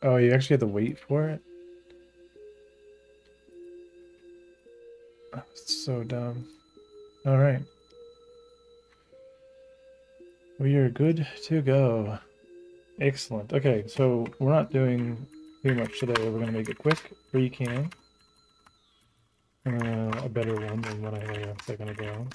Oh, you actually have to wait for it? Oh, it's so dumb. All right. We are good to go. Excellent. Okay, so we're not doing too much today. We're going to make it quick, free can. A better one than what I had a second ago.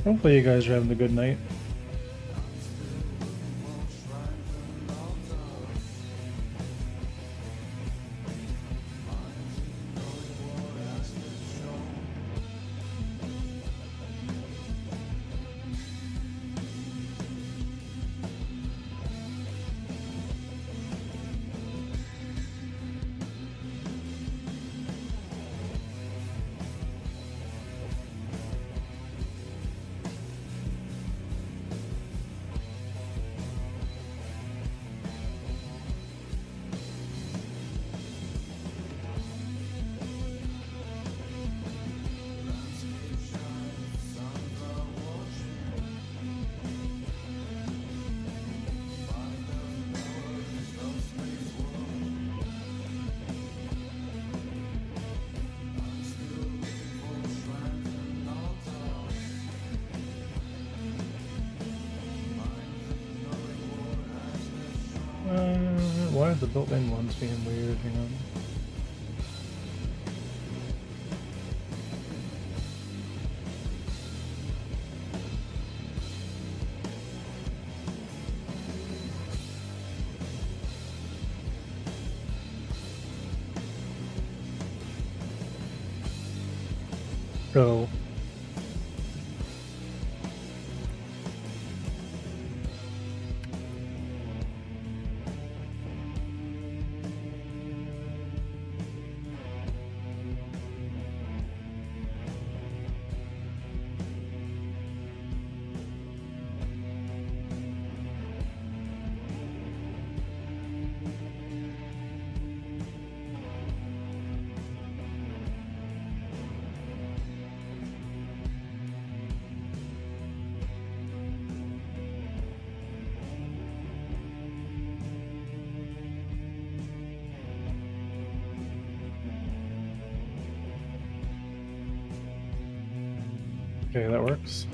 Hopefully you guys are having a good night. the built-in ones being weird, you know. So okay, that works.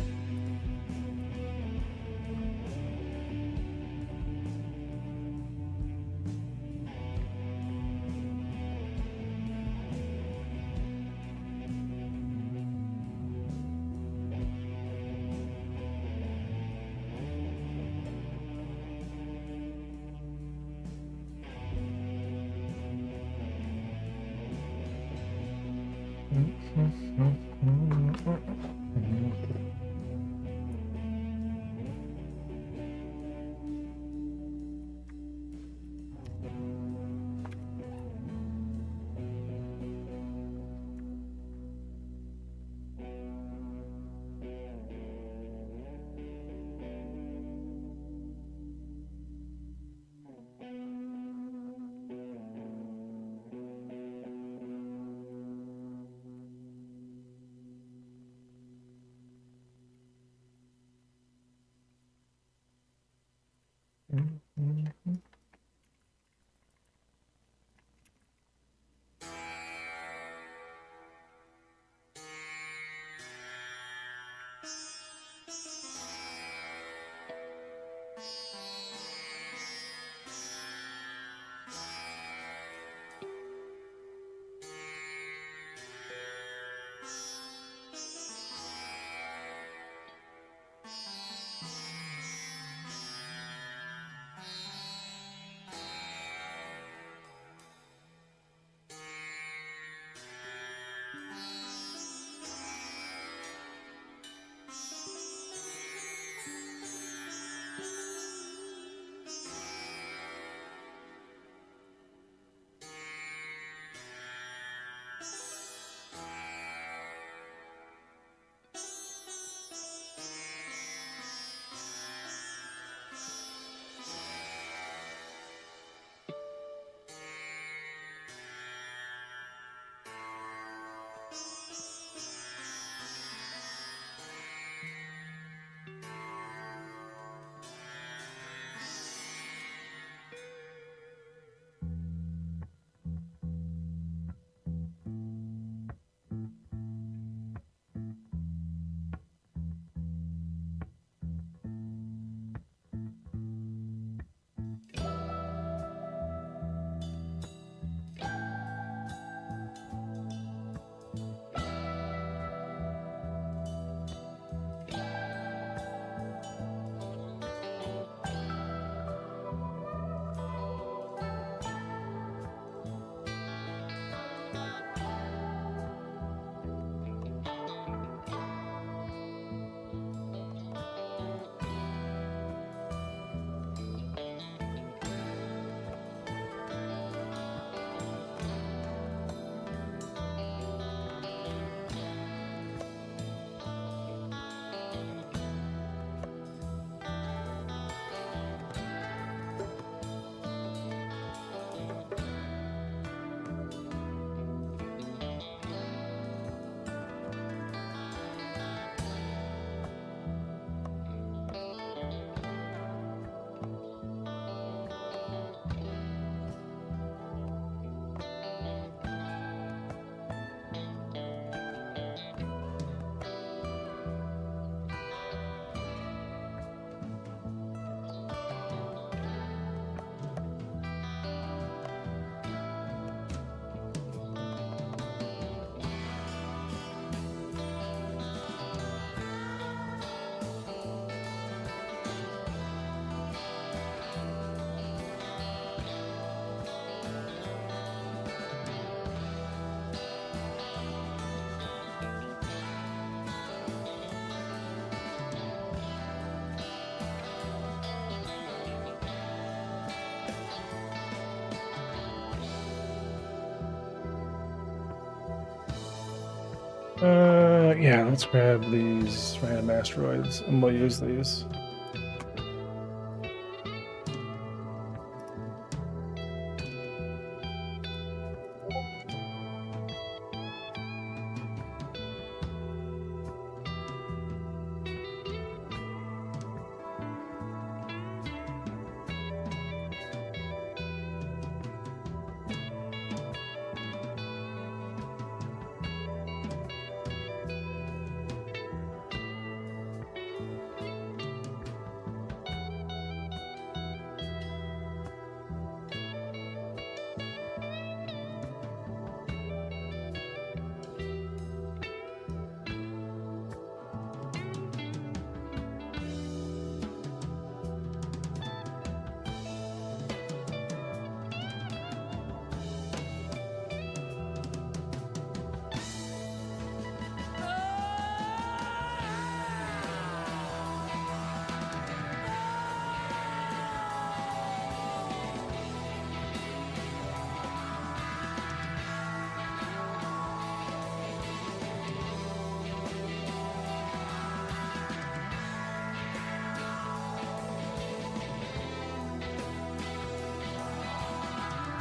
Yeah, let's grab these random asteroids and we'll use these.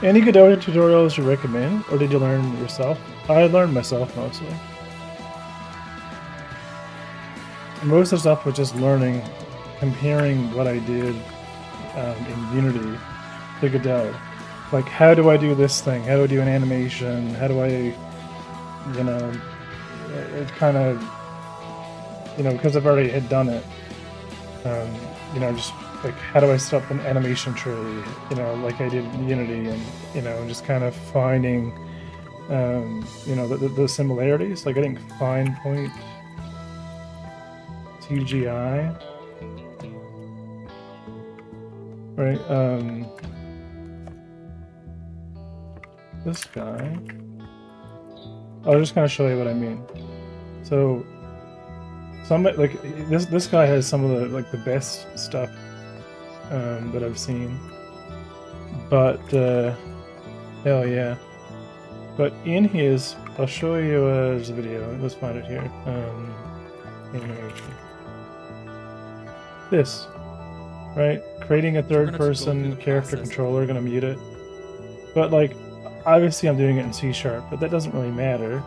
Any Godot tutorials you recommend, or did you learn yourself? I learned myself mostly. Most of the stuff was just learning, comparing what I did in Unity to Godot. Like, how do I do this thing? How do I do an animation? How do I, you know, it kind of, you know, because I've already had done it, you know, just like, how do I set up an animation tree, you know, like I did in Unity, and, you know, just kind of finding, you know, the similarities. Like, I didn't find point CGI, right? This guy, I'll just kind of show you what I mean. So, some, like, this guy has some of the, like, the best stuff that I've seen, but hell yeah. But in his, I'll show you there's a video. Let's find it here. Animation. This, right? Creating a third-person character controller. Gonna mute it, but like, obviously I'm doing it in C#, but that doesn't really matter.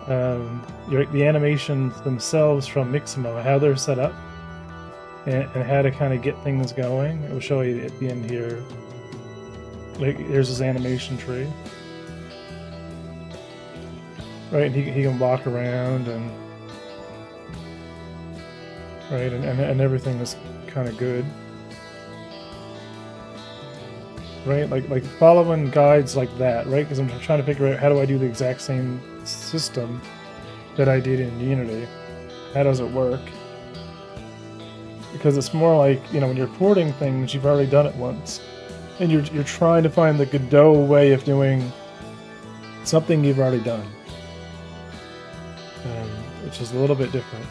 The animations themselves from Mixamo, how they're set up, and how to kind of get things going. It will show you at the end here. Like, here's his animation tree, right? And he can walk around, and right, and everything is kind of good, right? Like following guides like that, right? Because I'm trying to figure out, how do I do the exact same system that I did in Unity? How does it work? Because it's more like, you know, when you're porting things, you've already done it once, and you're trying to find the Godot way of doing something you've already done, which is a little bit different.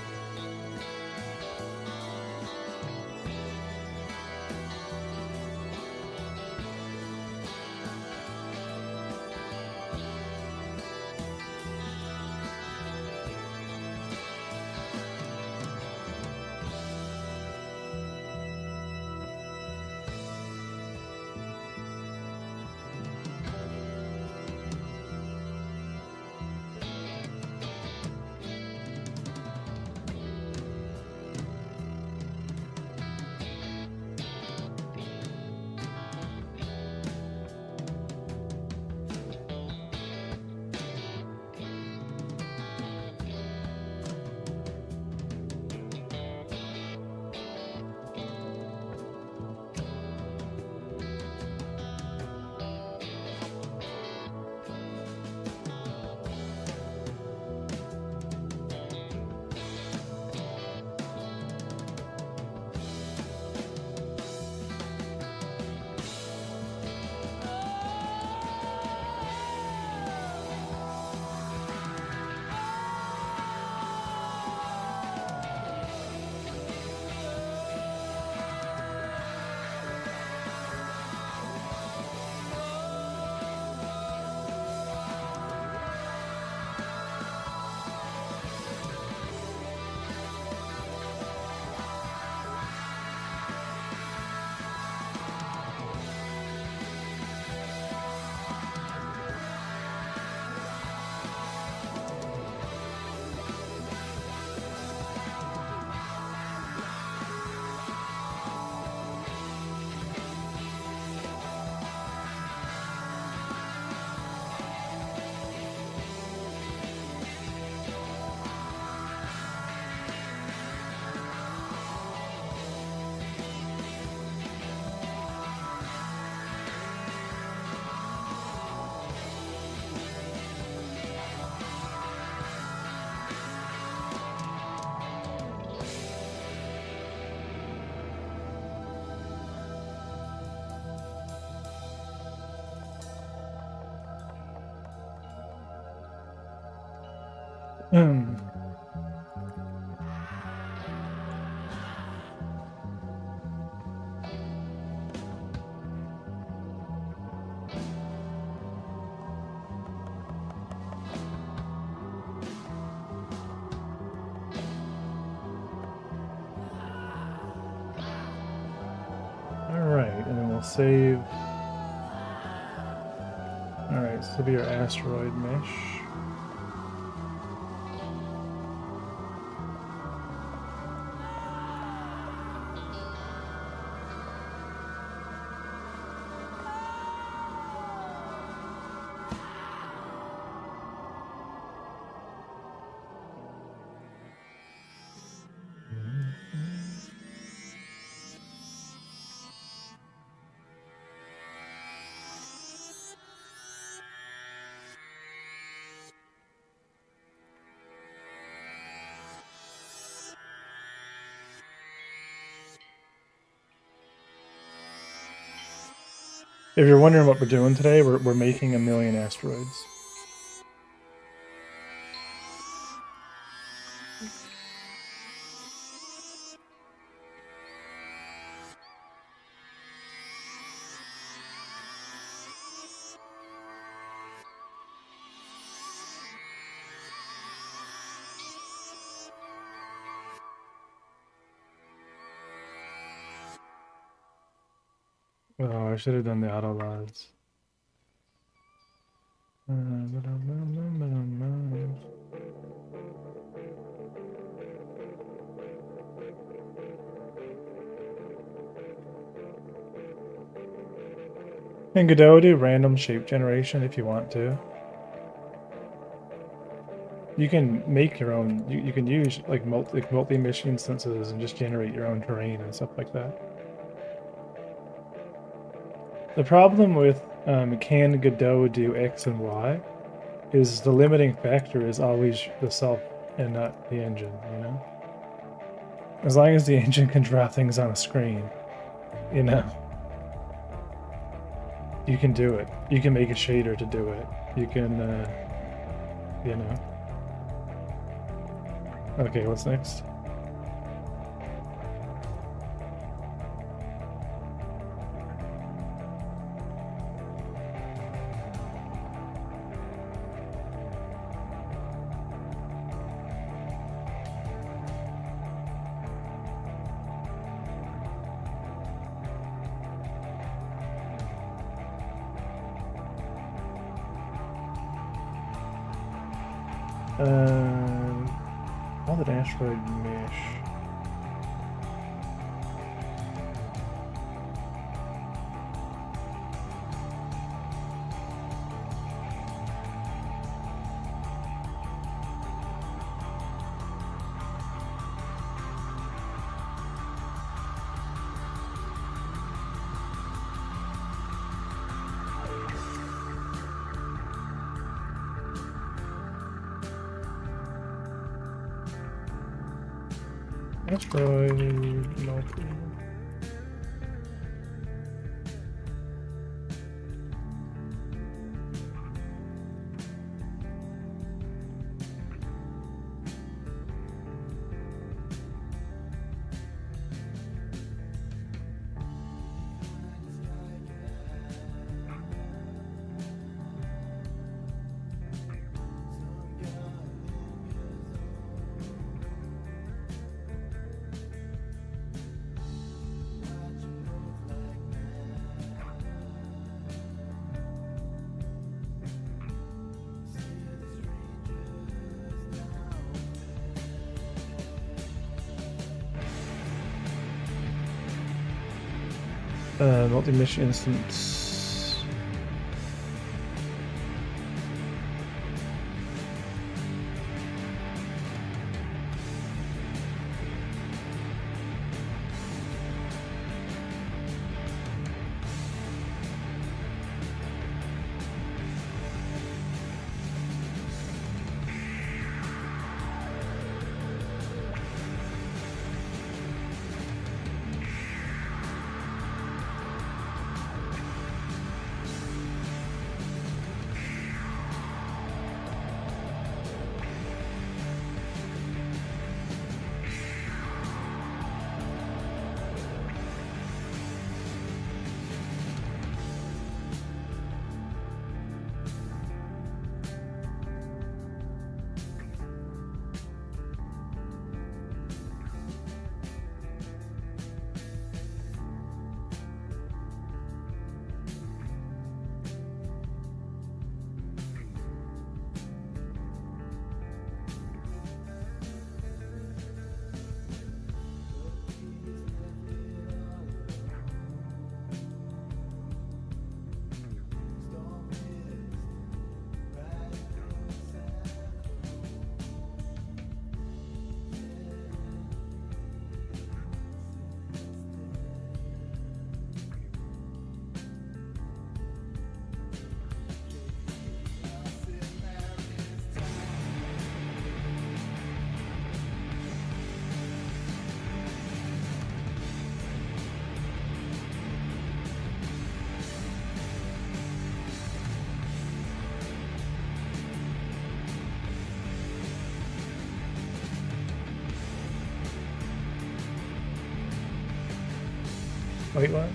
Alright, and then we'll save. Alright, so this will be our asteroid mesh. If you're wondering what we're doing today, we're making 1,000,000 asteroids. Oh, I should have done the auto laws. And Godot do random shape generation if you want to. You can make your own. You can use like multi-mesh instances and just generate your own terrain and stuff like that. The problem with can Godot do X and Y is the limiting factor is always the self and not the engine, you know? As long as the engine can draw things on a screen, you know, you can do it. You can make a shader to do it. You can, you know. Okay, what's next? Call it asteroid mesh. Asteroid multi. Multi-mission instance. Wait, what?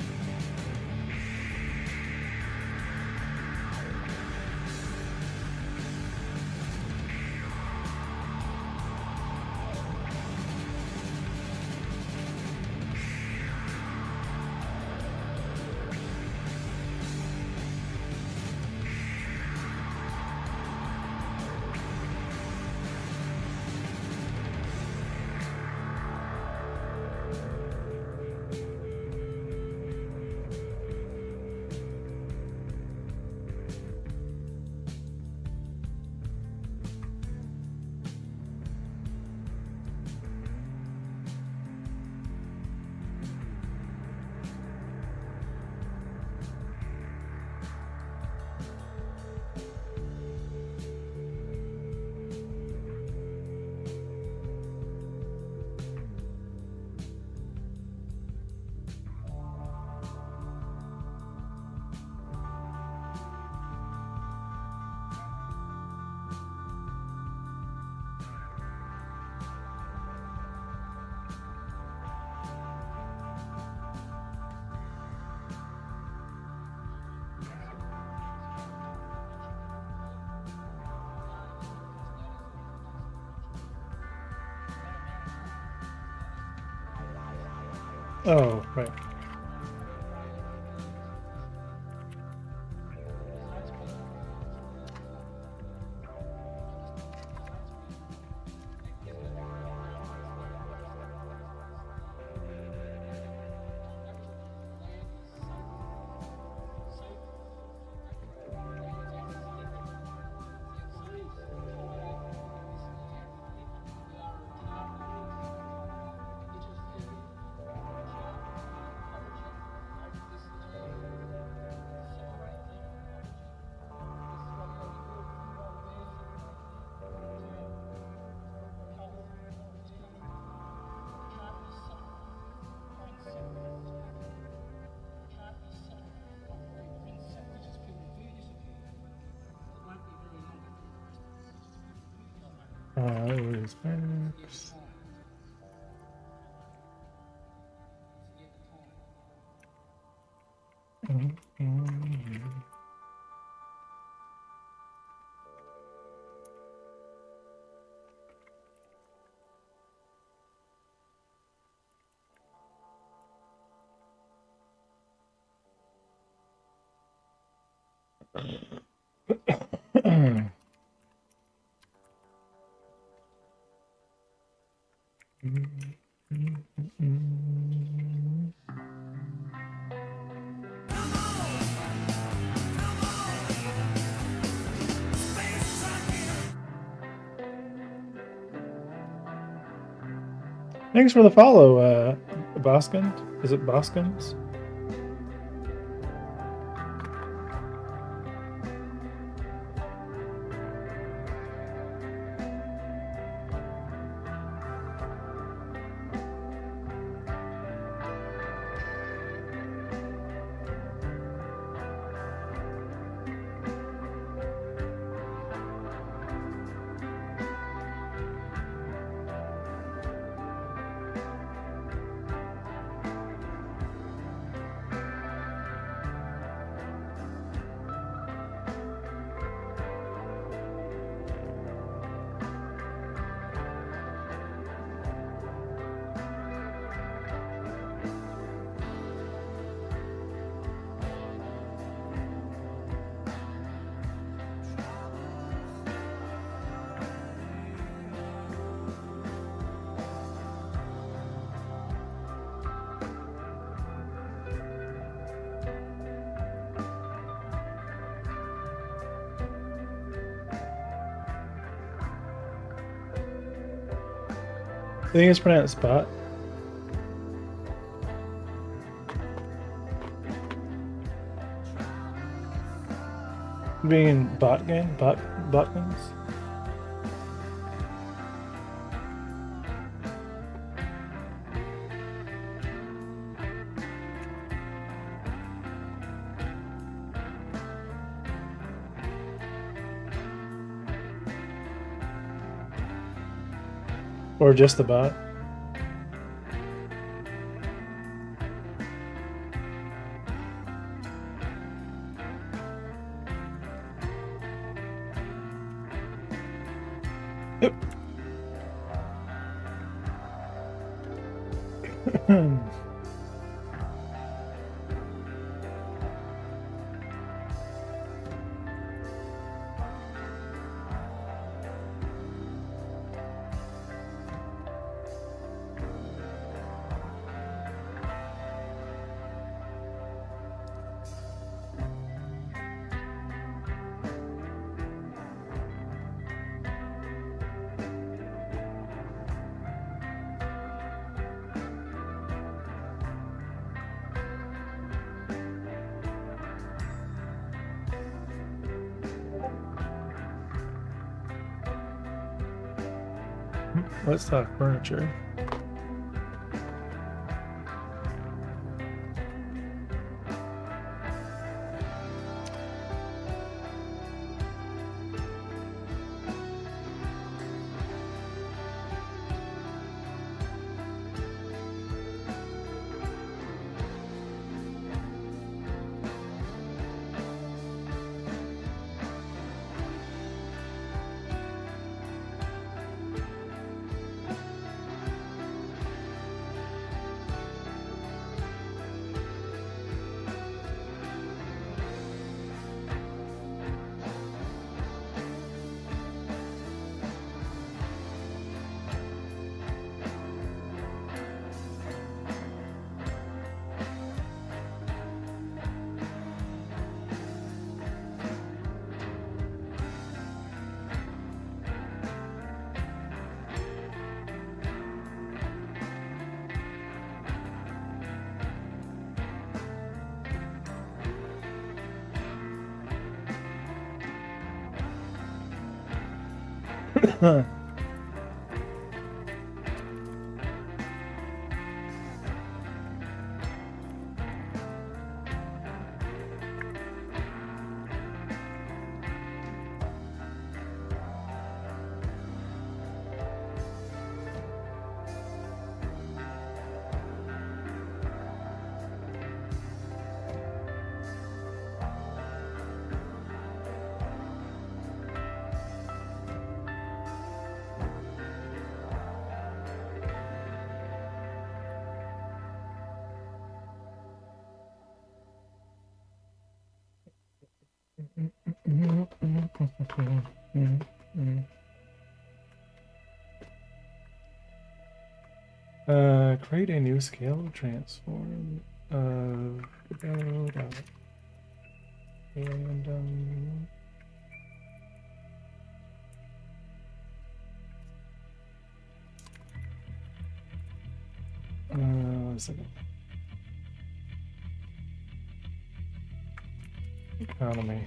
Oh, right. Always maps. Thanks for the follow, Boskins. Is it Boskins? I think it's pronounced bot. Being bot game? Botkins? Or just the bot? Let's talk furniture. Create a new scale transform of and a second. Economy.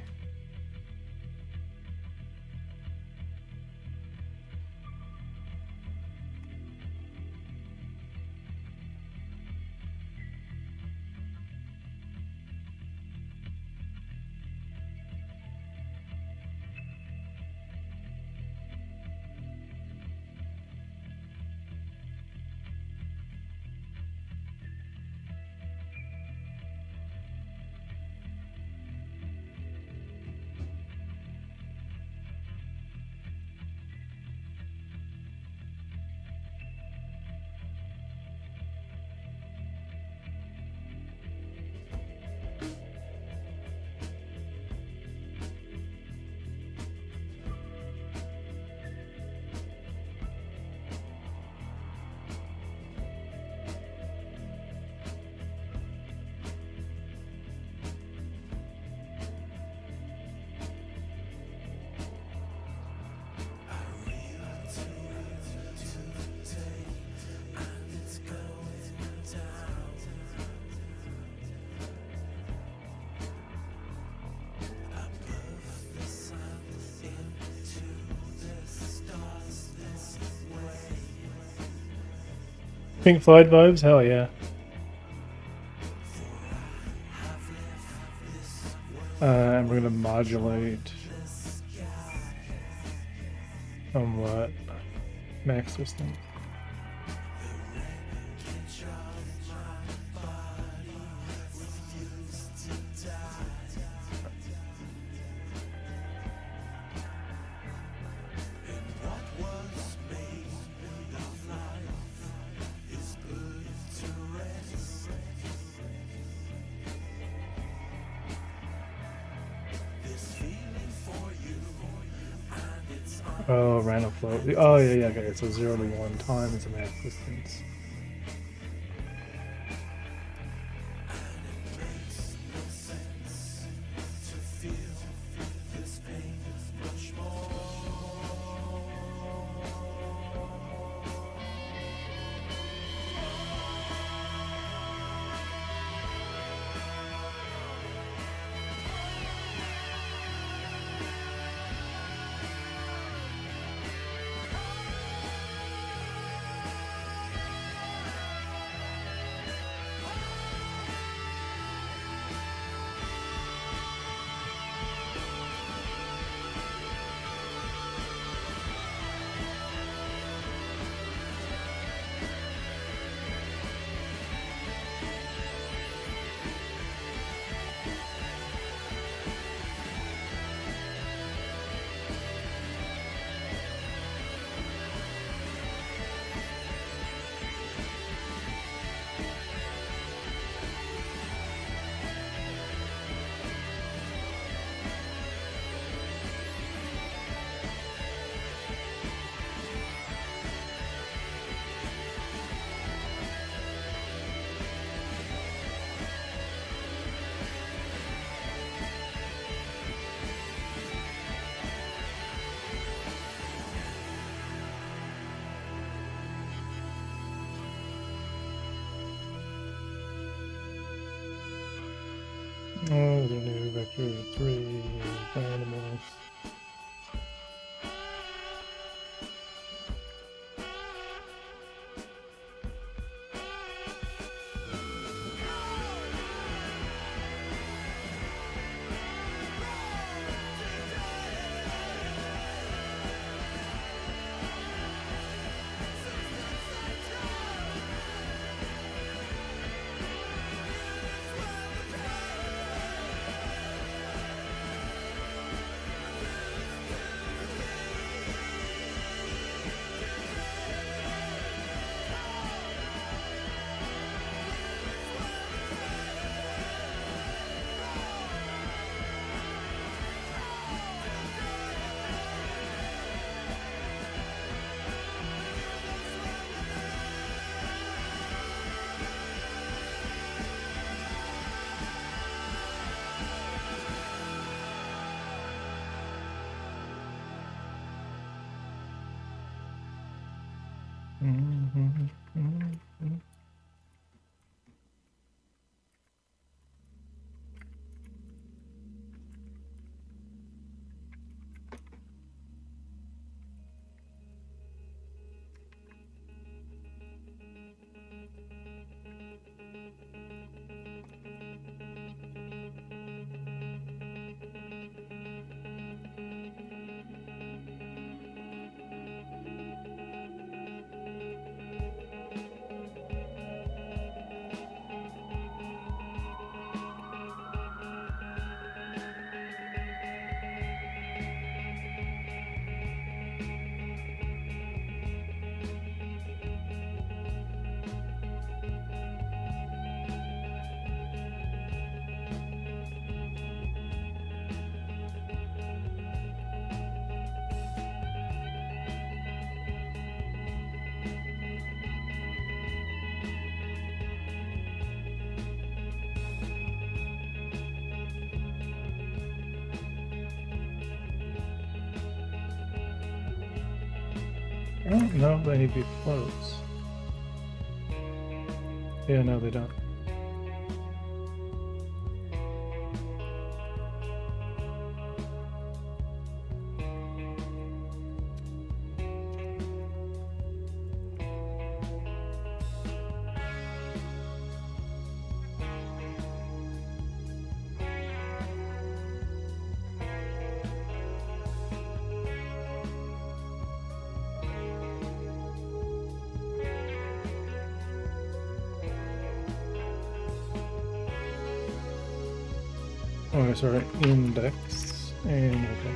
Pink Floyd vibes? Hell yeah. And we're gonna modulate on what? Max distance. Oh, random flow. Oh, yeah, yeah, okay. So 0 to 1 time is a max distance. Oh, the new vector 3 animals. I don't know if they need to be floats. Yeah, no, they don't. Oh, sorry, index and okay.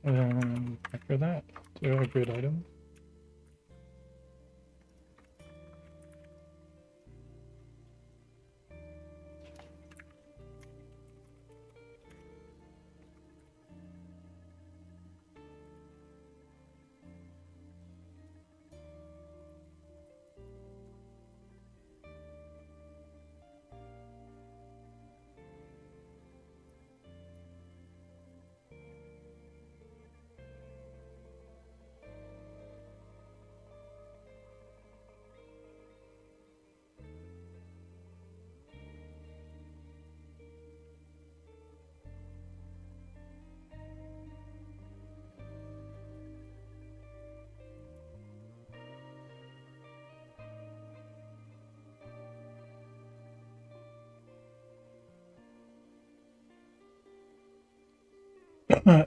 Uh, after that, to a grid item.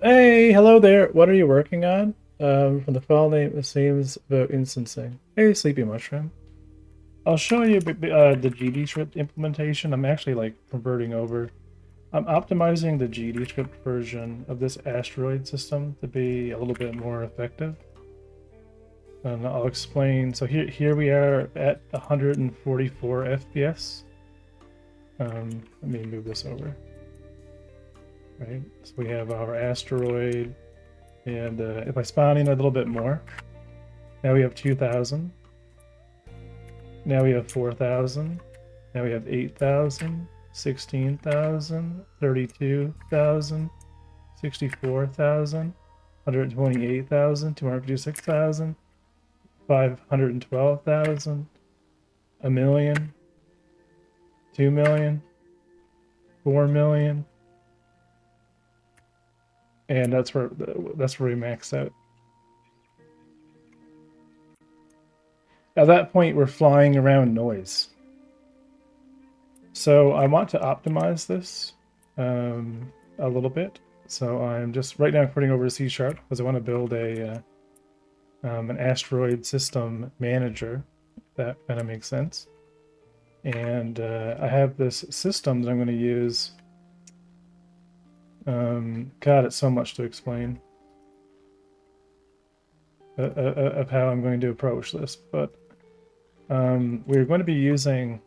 Hey, hello there. What are you working on? From the file name, it seems about instancing. Hey, Sleepy Mushroom. I'll show you the GD script implementation. I'm actually like converting over. I'm optimizing the GD script version of this asteroid system to be a little bit more effective. And I'll explain. So here we are at 144 FPS. Let me move this over. Right, so we have our asteroid, and if I spawn in a little bit more, now we have 2,000. Now we have 4,000. Now we have 8,000, 16,000, 32,000, 64,000, 128,000, 256,000, 512,000, a million, 2 million, 4 million. And that's where we max out. At that point, we're flying around noise. So I want to optimize this a little bit. So I'm just right now putting over to C# because I want to build an asteroid system manager. That kind of makes sense. And I have this system that I'm going to use. God, it's so much to explain of how I'm going to approach this. But we're going to be using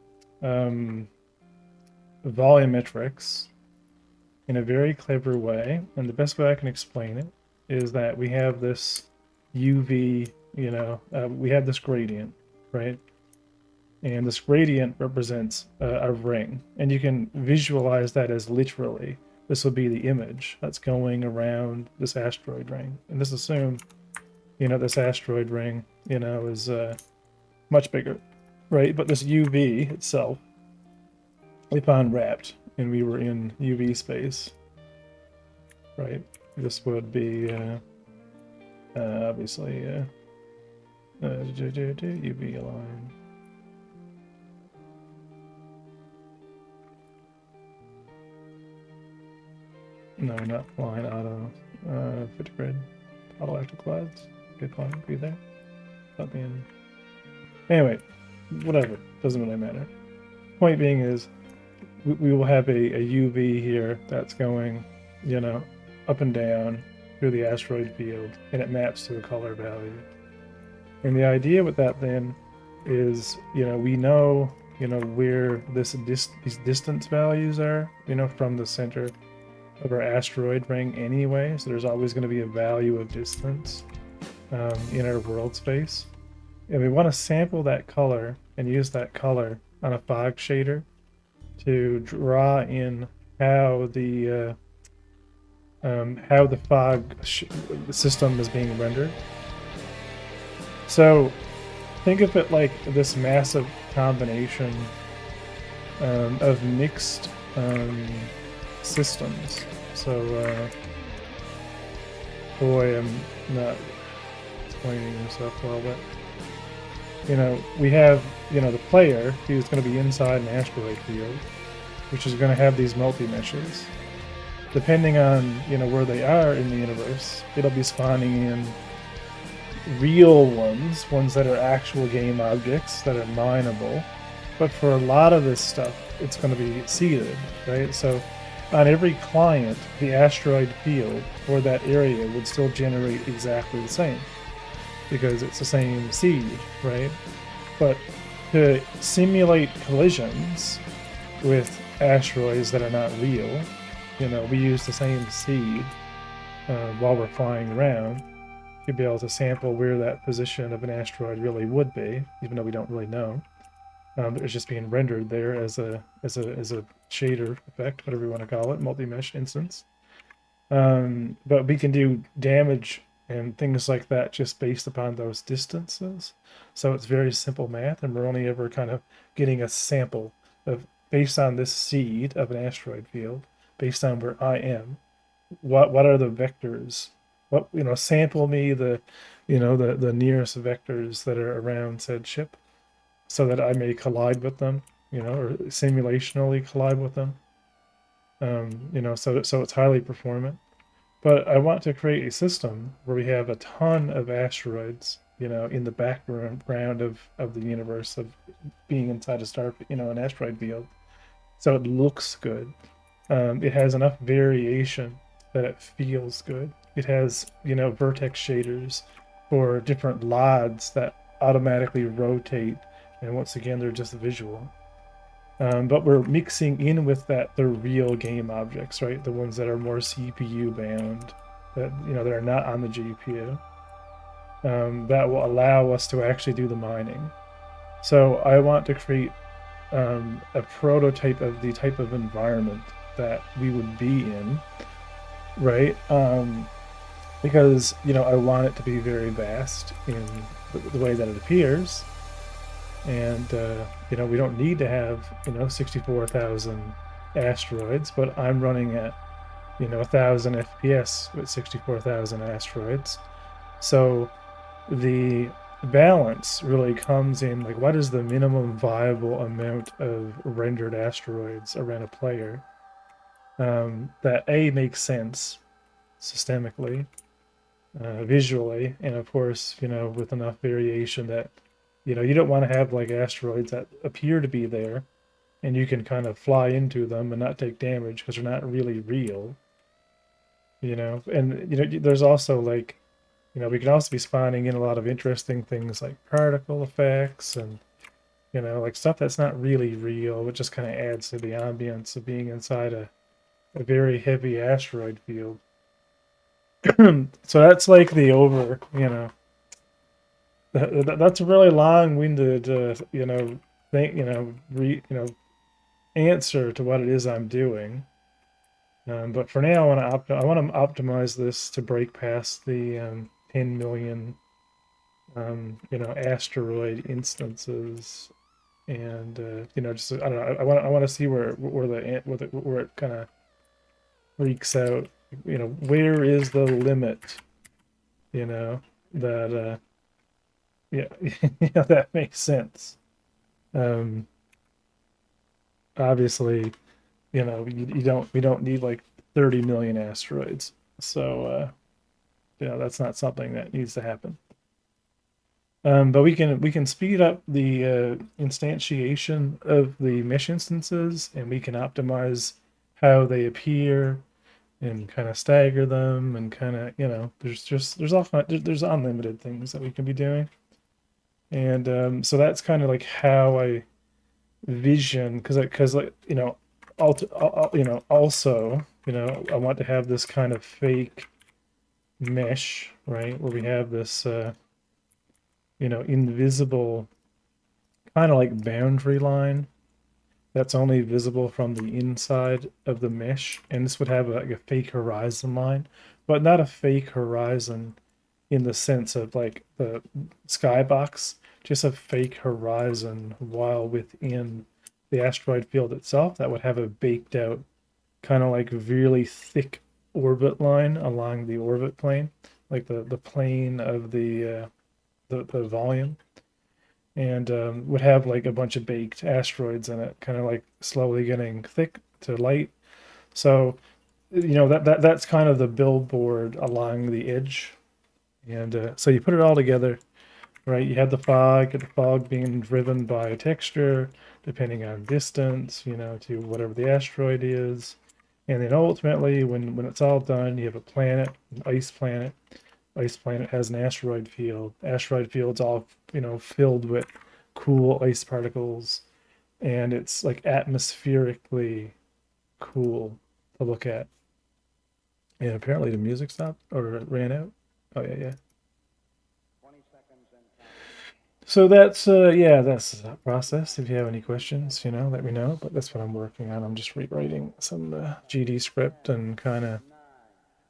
volumetrics in a very clever way. And the best way I can explain it is that we have this UV, we have this gradient, right? And this gradient represents a ring. And you can visualize that as literally, this will be the image that's going around this asteroid ring. And let's assume, this asteroid ring, is much bigger, right? But this UV itself, we found wrapped, and we were in UV space, right? This would be obviously UV align. No, not line auto. Fit grid. Auto active clouds. Good climb. Be there. Not being. Anyway, whatever. Doesn't really matter. Point being is, we will have a UV here that's going, up and down through the asteroid field, and it maps to a color value. And the idea with that then is, we know, where these distance values are, from the center of our asteroid ring anyway. So there's always going to be a value of distance in our world space. And we want to sample that color and use that color on a fog shader to draw in how the fog system is being rendered. So think of it like this massive combination of mixed systems. So boy, I'm not explaining myself well, but we have the player who's going to be inside an asteroid field, which is going to have these multi-meshes. Depending on where they are in the universe, it'll be spawning in real ones that are actual game objects that are mineable. But for a lot of this stuff, it's going to be seeded, right? So on every client, the asteroid field for that area would still generate exactly the same, because it's the same seed, right? But to simulate collisions with asteroids that are not real, we use the same seed while we're flying around to be able to sample where that position of an asteroid really would be, even though we don't really know. But it's just being rendered there as a shader effect, whatever you want to call it, multi-mesh instance. But we can do damage and things like that just based upon those distances. So it's very simple math, and we're only ever kind of getting a sample of, based on this seed of an asteroid field, based on where I am, what are the vectors? What, sample me the nearest vectors that are around said ship, so that I may collide with them, or simulationally collide with them. So it's highly performant. But I want to create a system where we have a ton of asteroids, in the background of the universe, of being inside a star, an asteroid field. So it looks good. It has enough variation that it feels good. It has, vertex shaders for different LODs that automatically rotate. And once again, they're just visual. But we're mixing in with that the real game objects, right? The ones that are more CPU bound, that that are not on the GPU. That will allow us to actually do the mining. So I want to create a prototype of the type of environment that we would be in, right? Because I want it to be very vast in the way that it appears. And we don't need to have 64,000 asteroids, but I'm running at 1,000 FPS with 64,000 asteroids. So the balance really comes in, like, what is the minimum viable amount of rendered asteroids around a player that A, makes sense systemically, visually, and of course, with enough variation that, you don't want to have like asteroids that appear to be there and you can kind of fly into them and not take damage because they're not really real, and there's also like, we can also be spawning in a lot of interesting things like particle effects and, like stuff that's not really real, but just kind of adds to the ambience of being inside a very heavy asteroid field. So that's like the that's a really long-winded, thing, answer to what it is I'm doing. But for now, I want to optimize this to break past the 10 million, asteroid instances, and just, I don't know. I want to see where it kind of freaks out. Where is the limit? That yeah, yeah, that makes sense. Um, Obviously, we don't need like 30 million asteroids. So, that's not something that needs to happen. But we can speed up the instantiation of the mesh instances, and we can optimize how they appear and kind of stagger them, and kind of, there's unlimited things that we can be doing. And so that's kind of like how I vision, because like, also, I want to have this kind of fake mesh, right, where we have this invisible kind of like boundary line that's only visible from the inside of the mesh, and this would have like a fake horizon line, but not a fake horizon in the sense of like the skybox, just a fake horizon while within the asteroid field itself that would have a baked out kind of like really thick orbit line along the orbit plane, like the plane of the volume, and would have like a bunch of baked asteroids in it, kind of like slowly getting thick to light. So, that's kind of the billboard along the edge, and so you put it all together, right? You have the fog being driven by texture, depending on distance, to whatever the asteroid is. And then ultimately, when it's all done, you have a planet, an ice planet. Ice planet has an asteroid field. Asteroid field's all, filled with cool ice particles. And it's like atmospherically cool to look at. And apparently the music stopped or it ran out. Oh, yeah, yeah. So that's that's the process. If you have any questions, let me know. But that's what I'm working on. I'm just rewriting some GD script and kind of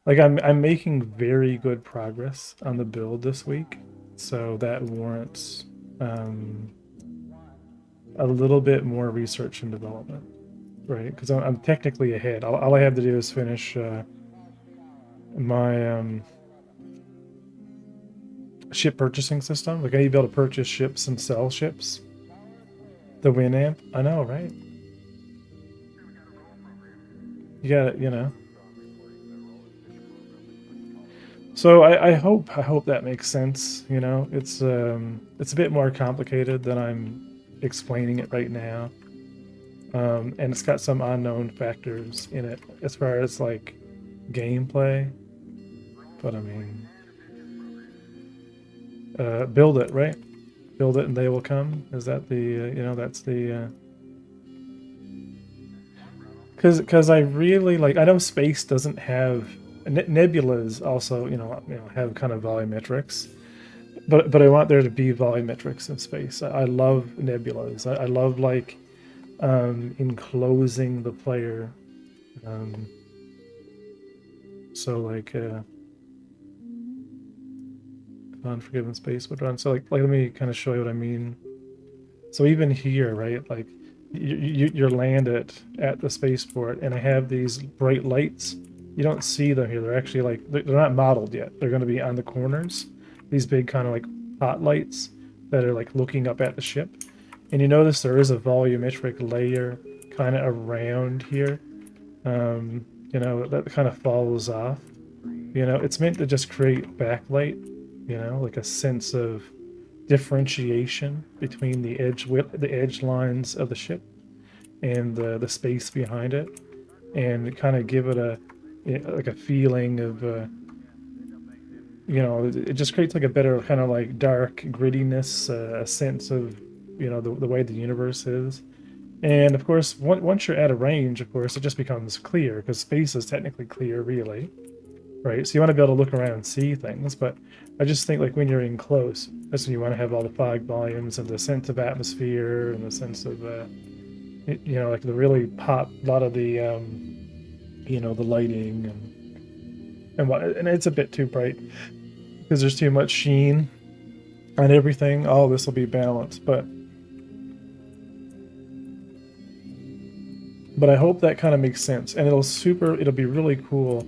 like I'm making very good progress on the build this week. So that warrants a little bit more research and development, right? Because I'm technically ahead. All I have to do is finish my ship purchasing system. Like I need to be able to purchase ships and sell ships. The Winamp. I know, right? You got it, So I hope that makes sense. It's a bit more complicated than I'm explaining it right now, and it's got some unknown factors in it as far as like gameplay. But I mean, build it, right? Build it and they will come. Is that the that's the because I really like. I know space doesn't have nebulas. Also, have kind of volumetrics, but I want there to be volumetrics in space. I love nebulas. I love like enclosing the player. Um, so like Unforgiven space would run. So like let me kind of show you what I mean. So even here, right? Like you're landed at the spaceport, and I have these bright lights. You don't see them here. They're actually like they're not modeled yet. They're going to be on the corners. These big kind of like spotlights that are like looking up at the ship. And you notice there is a volumetric layer kind of around here. That kind of falls off. It's meant to just create backlight, like a sense of differentiation between the edge lines of the ship and the space behind it, and kind of give it like a feeling of it just creates like a better kind of like dark grittiness, a sense of the way the universe is. And of course, once you're at a range, of course, it just becomes clear because space is technically clear, really, right? So you want to be able to look around and see things, but I just think like when you're in close, that's when you want to have all the fog volumes and the sense of atmosphere and the sense of like the really pop a lot of the the lighting and it's a bit too bright because there's too much sheen on everything. All this will be balanced, but I hope that kind of makes sense, and it'll be really cool,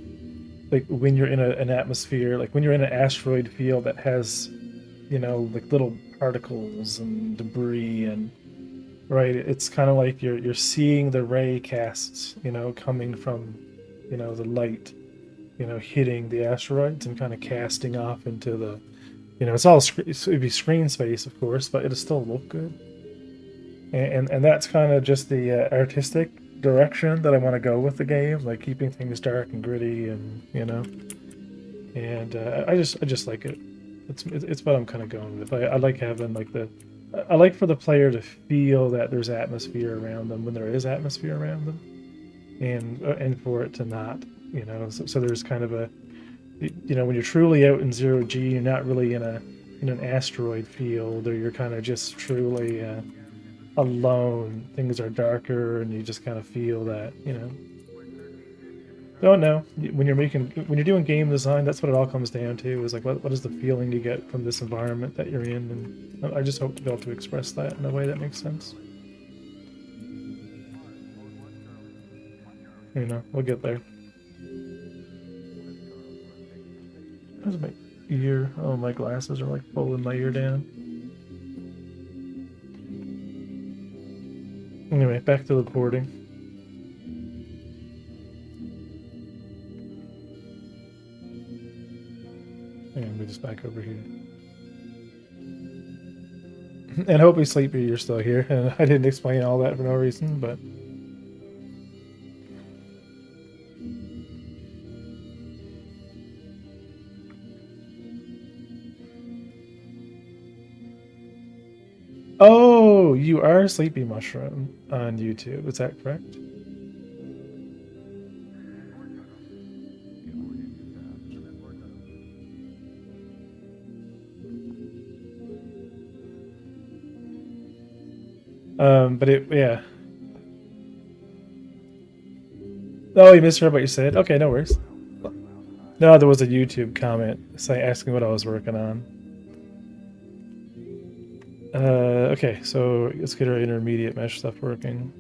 like when you're in an atmosphere, like when you're in an asteroid field that has, like little particles and debris, and right, it's kind of like you're seeing the ray casts, coming from, the light, hitting the asteroids and kind of casting off into the, it'd be screen space, of course, but it'll still look good. And that's kind of just the artistic direction that I want to go with the game, like keeping things dark and gritty, and and I just like it. It's what I'm kind of going with. I like having like I like for the player to feel that there's atmosphere around them when there is atmosphere around them, and for it to not, so there's kind of a, when you're truly out in zero G, you're not really in an asteroid field, or you're kind of just truly alone. Things are darker, and you just kind of feel that, Don't know. When you're doing game design, that's what it all comes down to. Is like what is the feeling you get from this environment that you're in, and I just hope to be able to express that in a way that makes sense. We'll get there. How's my ear? Oh, my glasses are like pulling my ear down. Anyway, back to the boarding. And we're just back over here. And hopefully, Sleepy, you're still here. And I didn't explain all that for no reason, but. Oh, you are Sleepy Mushroom on YouTube. Is that correct? But yeah. Oh, you misheard what you said? Okay, no worries. No, there was a YouTube comment asking what I was working on. Okay, so let's get our intermediate mesh stuff working.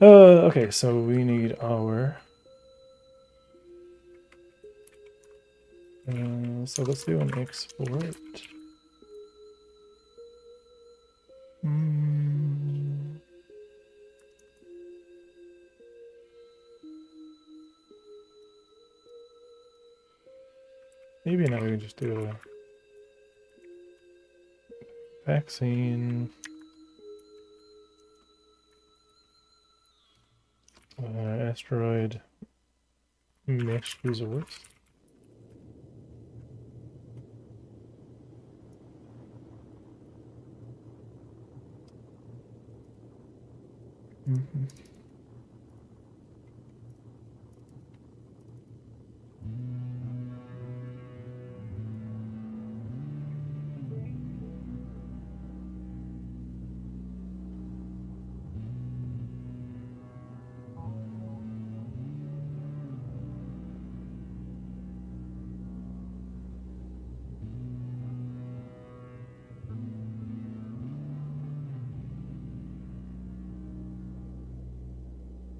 Okay, so we need our... so let's do an export. Maybe now we can just do a vaccine. Asteroid mesh resource.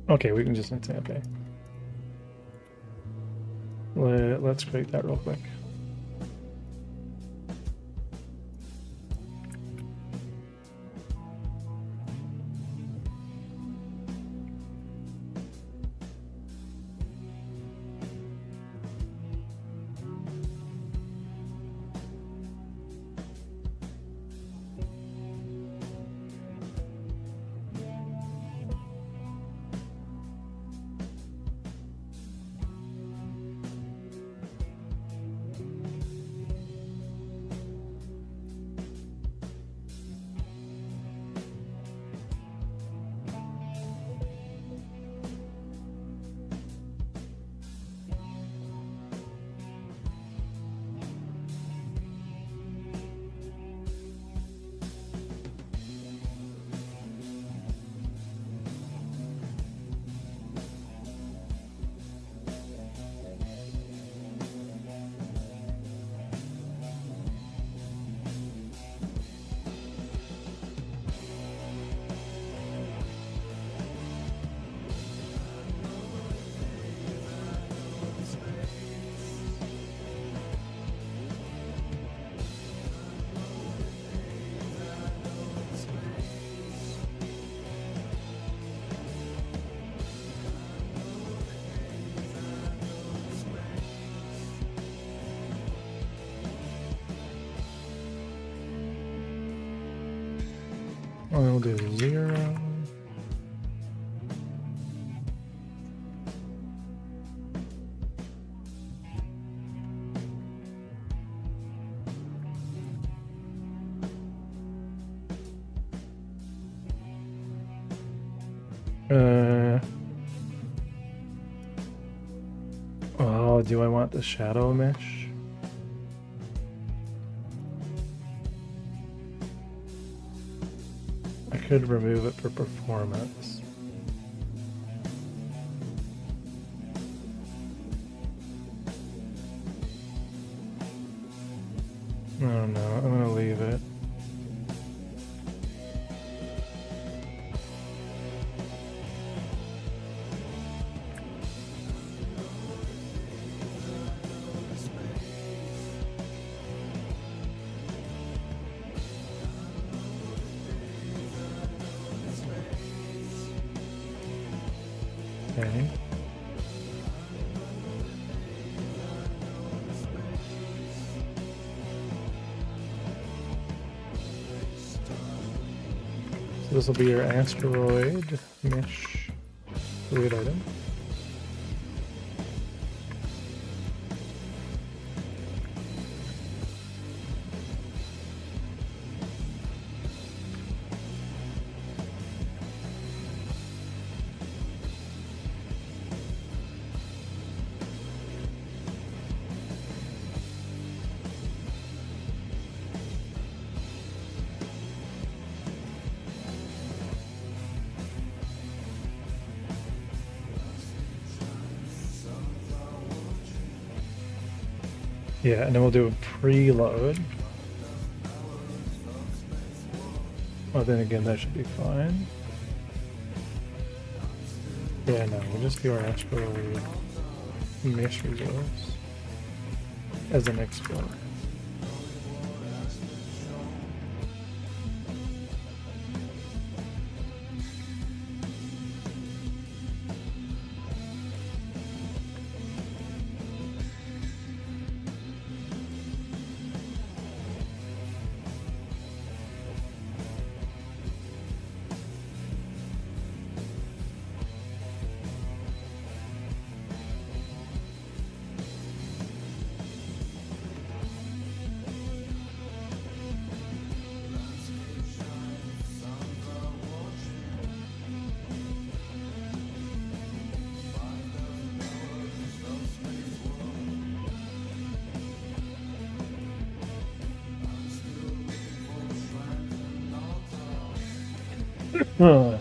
Okay, we can just say okay. Let's create that real quick. We'll do 0. Oh, do I want the shadow mesh? I could remove it for performance. I don't know, I'm gonna leave it. Okay. So this will be your asteroid mesh fluid item. Yeah, and then we'll do a preload. Oh, then again, that should be fine. Yeah, no, we'll just do our asteroid mesh resource as an export. Huh.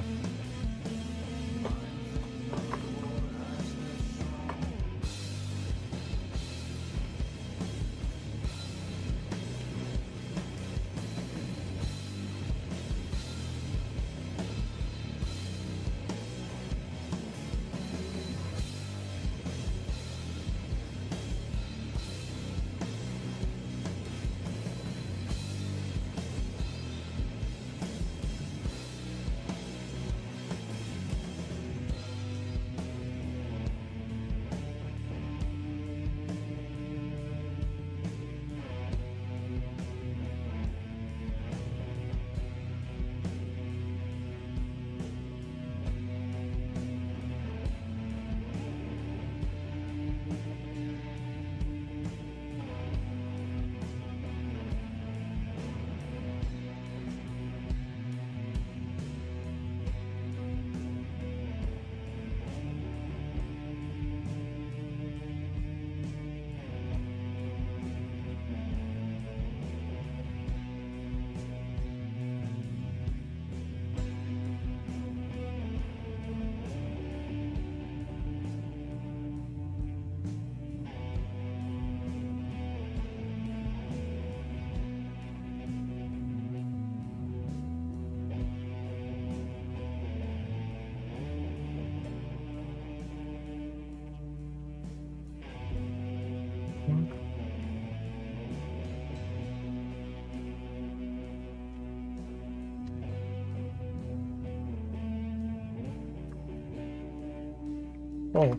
Oh.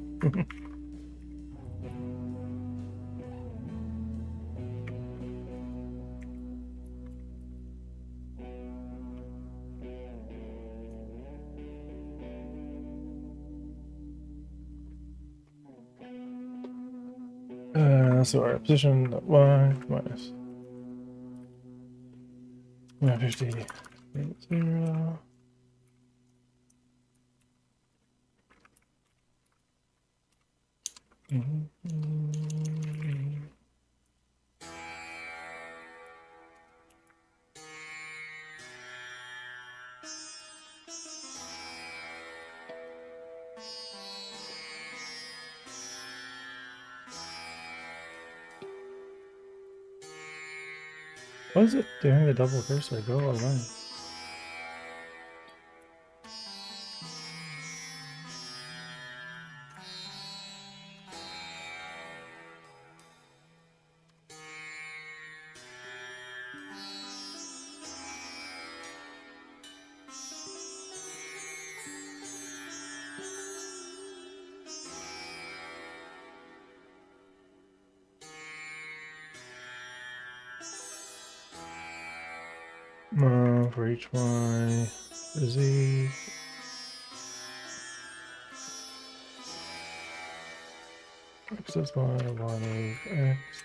So our position y minus 150 0. What is it doing the double cursor? Go away. For each y, z. X is y, y is x.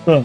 Huh.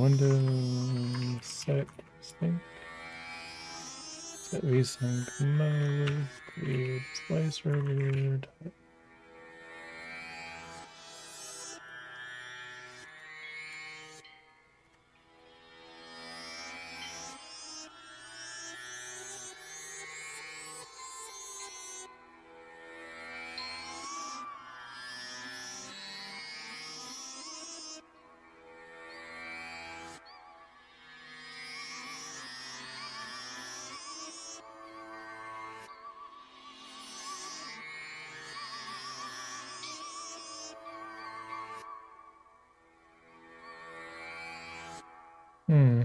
Windows set sync. Set vsync mode. Create slicer weird. Hmm.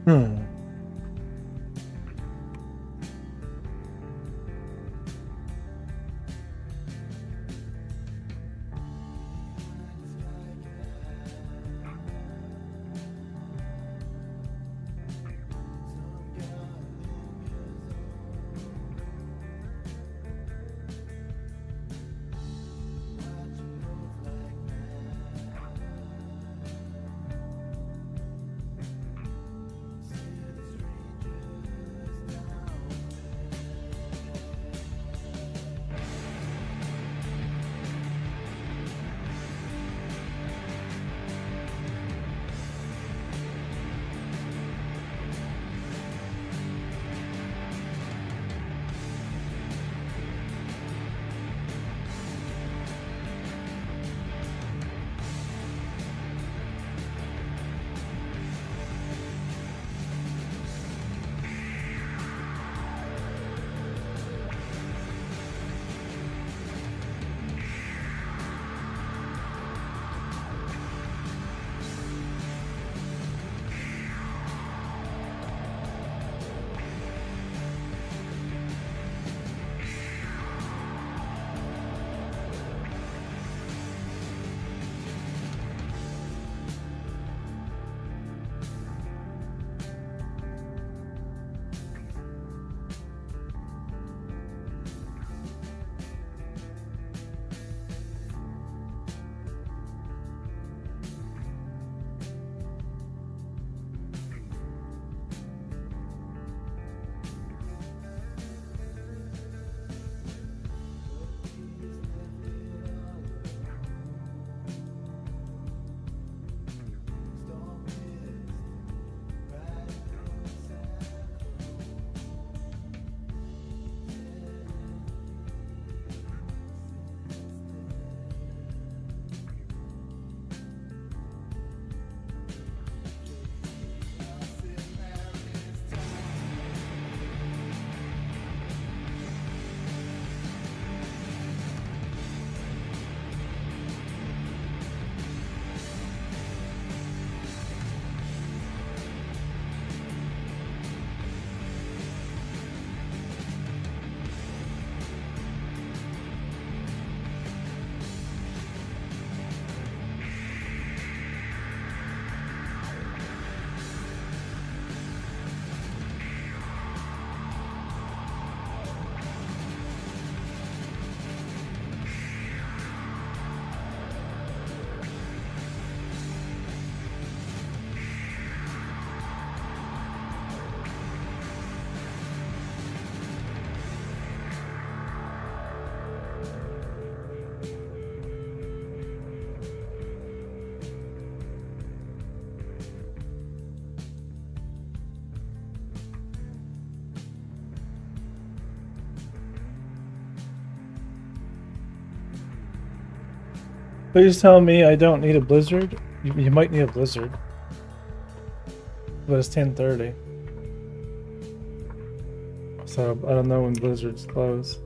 Hmm. Please tell me I don't need a blizzard. You might need a blizzard. But it's 10:30. So I don't know when blizzards close.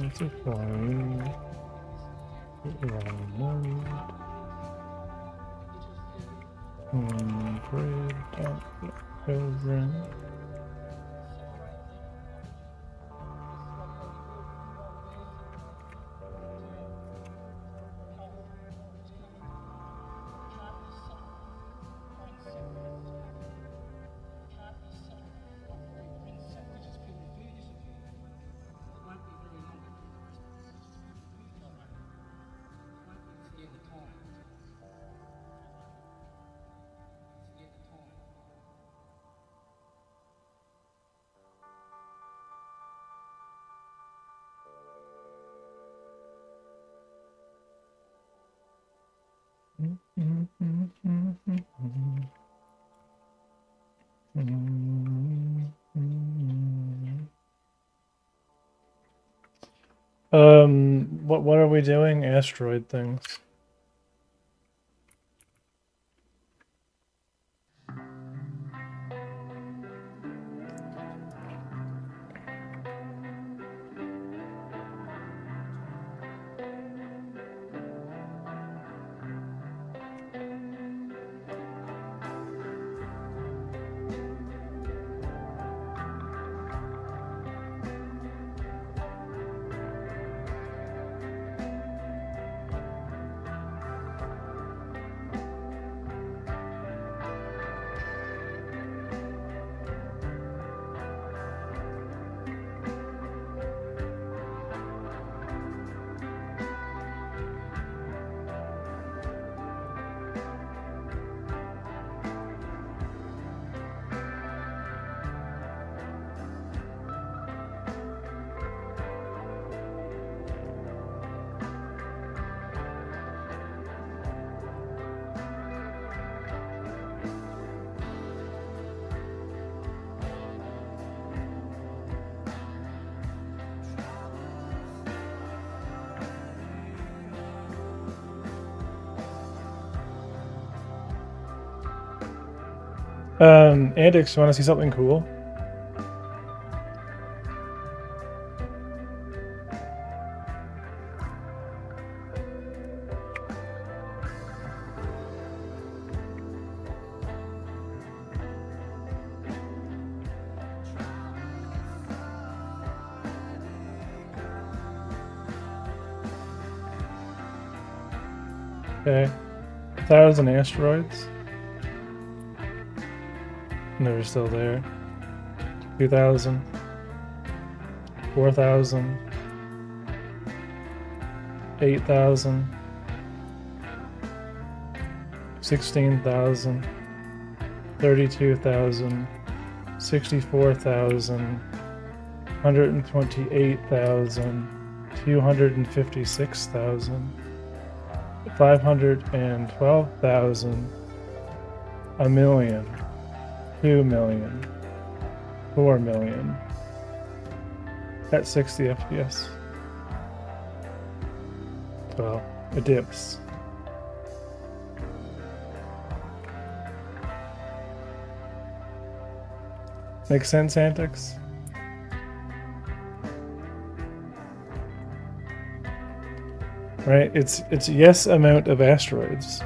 It's a flying. Brave Pilgrim. What are we doing? Asteroid things. Andix, you want to see something cool? Okay, 1,000 asteroids. And they're still there. 2,000. 4,000. 8,000. 16,000. 32,000. 64,000. 128,000. 256,000. 512,000. A million. 2 million. 4 million. At 60 FPS. Well, it dips. Make sense, Antix? Right? It's yes amount of asteroids.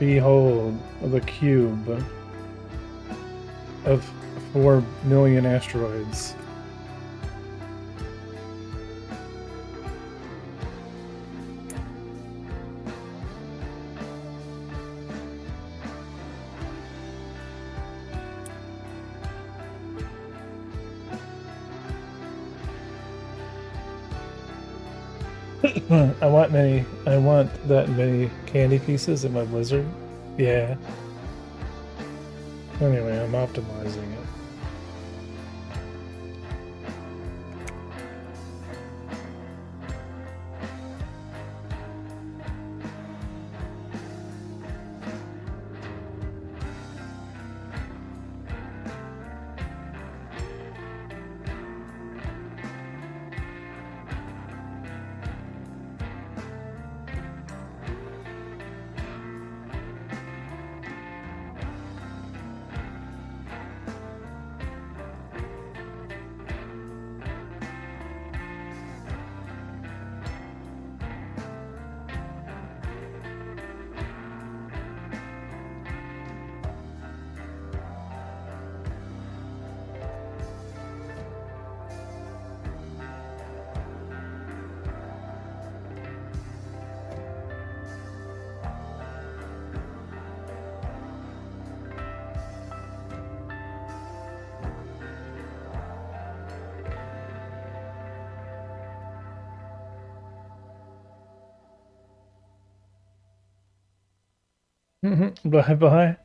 Behold the cube of 4 million asteroids. I want that many candy pieces in my blizzard. Yeah. Anyway, I'm optimizing it. Bye bye.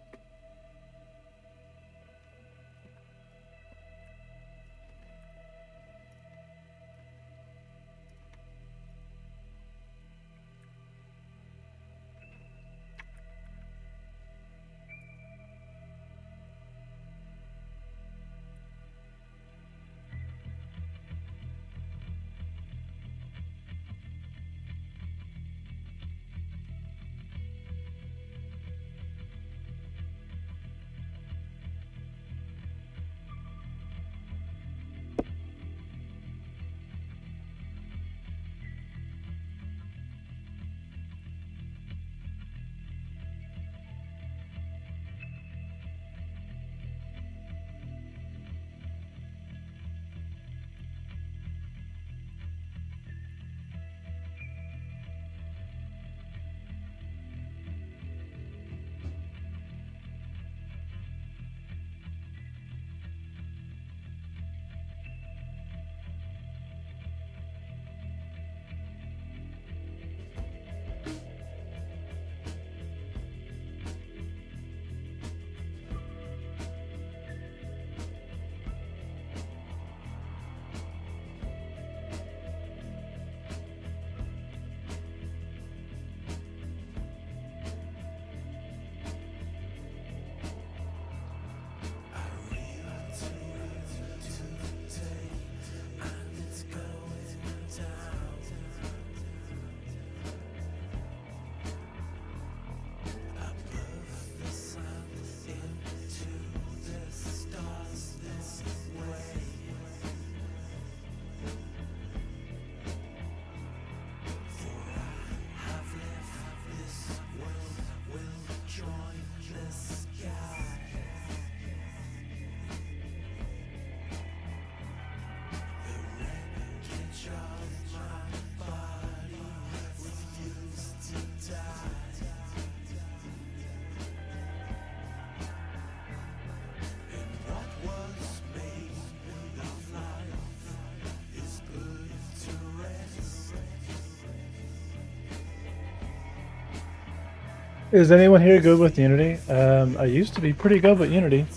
Is anyone here good with Unity? I used to be pretty good with Unity.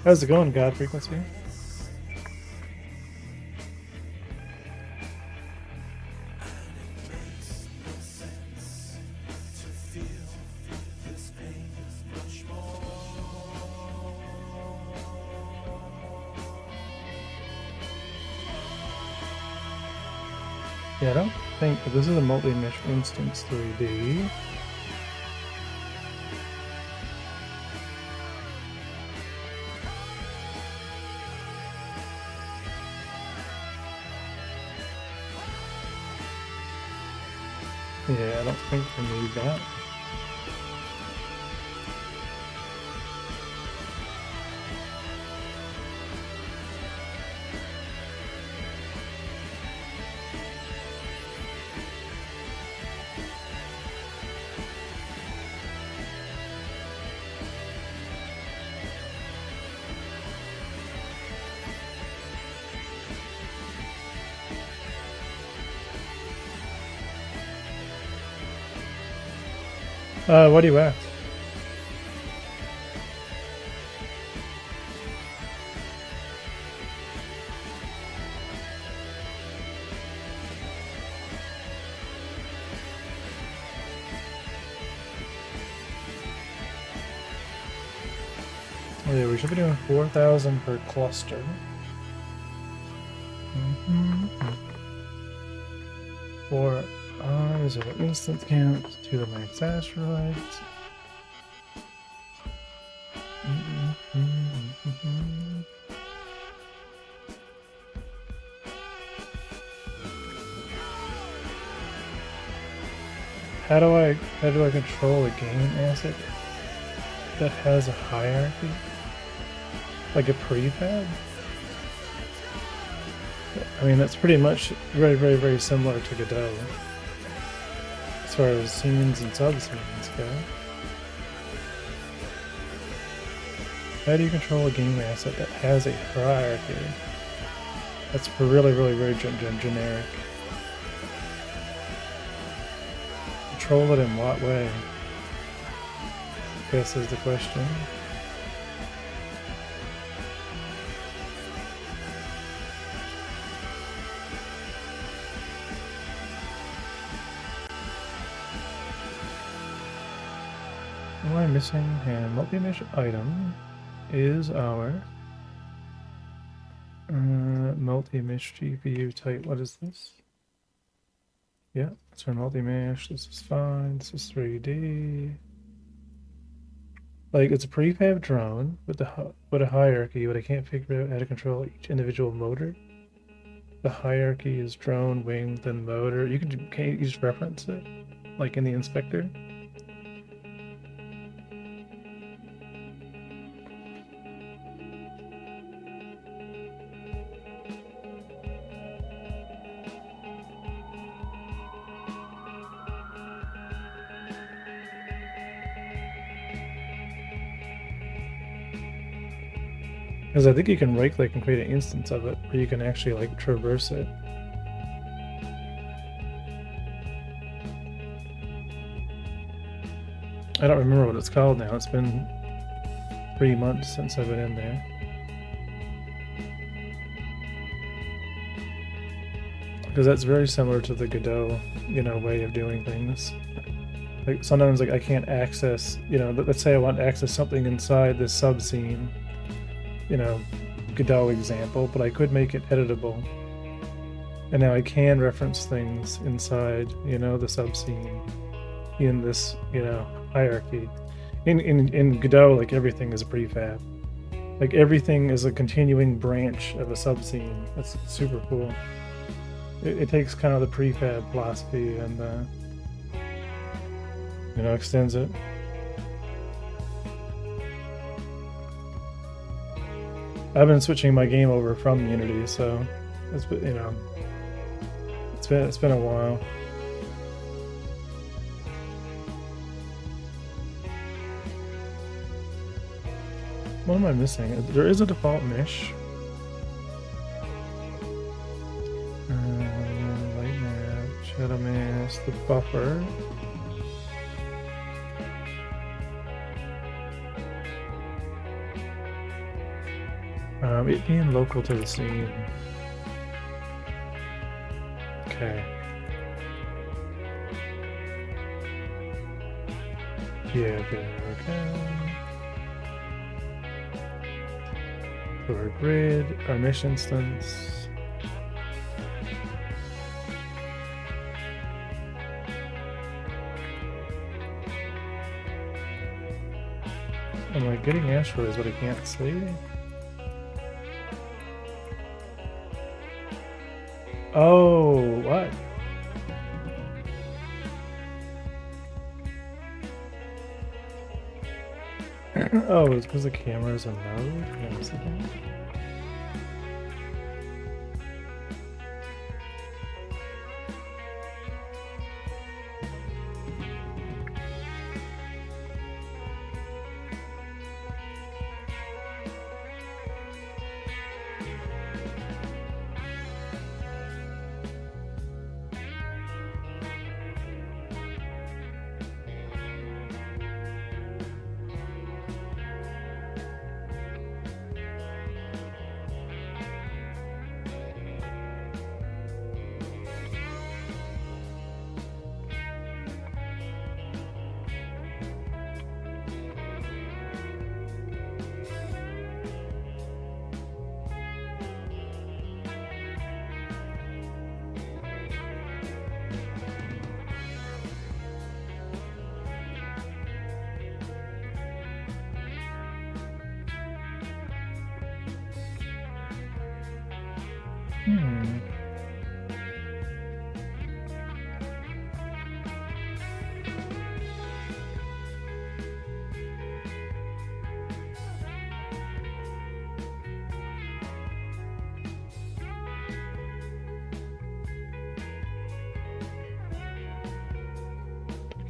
How's it going, God Frequency? Yeah, I don't think this is a multi-mesh instance 3D. Yeah, I don't think we need that. What do you ask? Oh yeah, we should be doing 4,000 per cluster. For eyes or instant count to the max asteroids. How do I control a game asset that has a hierarchy? Like a prefab? I mean, that's pretty much very similar to Godot as far as scenes and sub-scenes go. How do you control a game asset that has a hierarchy? That's really very generic. Control it in what way? I guess is the question. What am I missing? And multi-mission item is our multi-mesh GPU type. What is this? Yeah, it's our multi-mesh. This is fine. This is 3D. Like, it's a prefab drone with a hierarchy, but I can't figure out how to control each individual motor. The hierarchy is drone, wing, then motor. Can't you just reference it, like in the inspector? Because I think you can right-click and create an instance of it, where you can actually like traverse it. I don't remember what it's called now. It's been 3 months since I've been in there. Because that's very similar to the Godot, way of doing things. Like sometimes, like I can't access, let's say I want to access something inside this sub-scene. Godot example, but I could make it editable. And now I can reference things inside, the subscene in this, hierarchy. In Godot, like everything is a prefab. Like everything is a continuing branch of a subscene. That's super cool. It takes kind of the prefab philosophy and, extends it. I've been switching my game over from Unity, so it's been, it's been a while. What am I missing? There is a default mesh. Light map, shadow mask, the buffer. It being local to the scene. Okay. Yeah, there we go. For our grid, our mesh instance. I'm like getting asteroids, but I can't see. Oh, what? Oh, it's because the camera's a node? Hang on a second.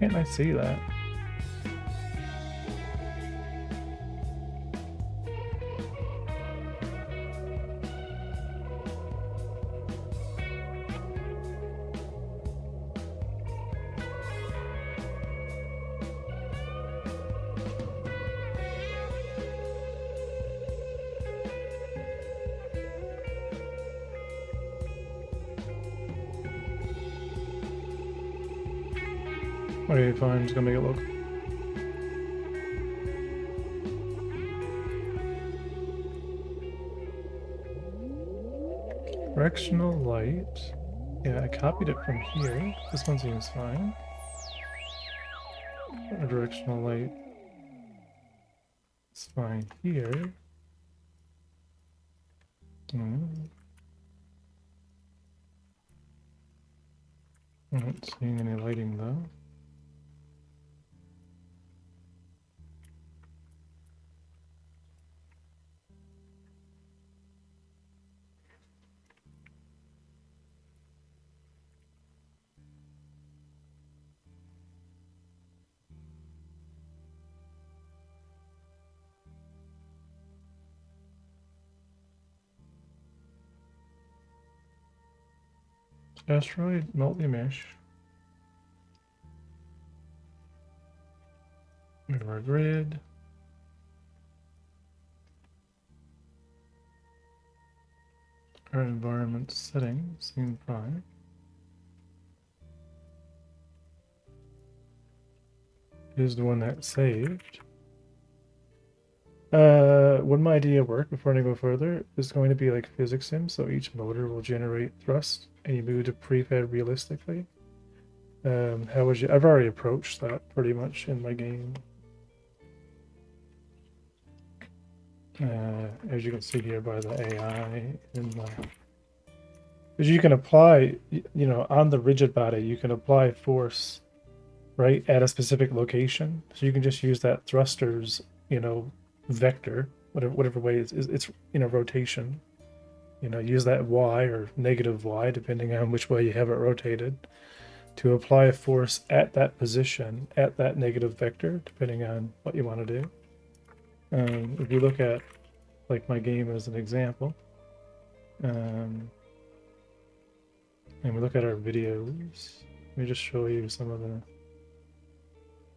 Can't I see that? Okay, fine, I'm just gonna make it look. Directional light. Yeah, I copied it from here. This one seems fine. A directional light. It's fine here. I'm not seeing any lighting though. Asteroid multi-mesh. We have our grid. Our environment settings seem fine. Here's the one that saved. Would my idea work before I go further? Is going to be like physics sim, so each motor will generate thrust and you move to prefab realistically. How would you? I've already approached that pretty much in my game. As you can see here by the AI in the, because you can apply, you know, on the rigid body, you can apply force, right, at a specific location. So you can just use that thrusters, you know, vector, whatever way it's you know, rotation. You know, use that y or negative y, depending on which way you have it rotated, to apply a force at that position, at that negative vector, depending on what you want to do. If you look at like my game as an example, and we look at our videos, let me just show you some of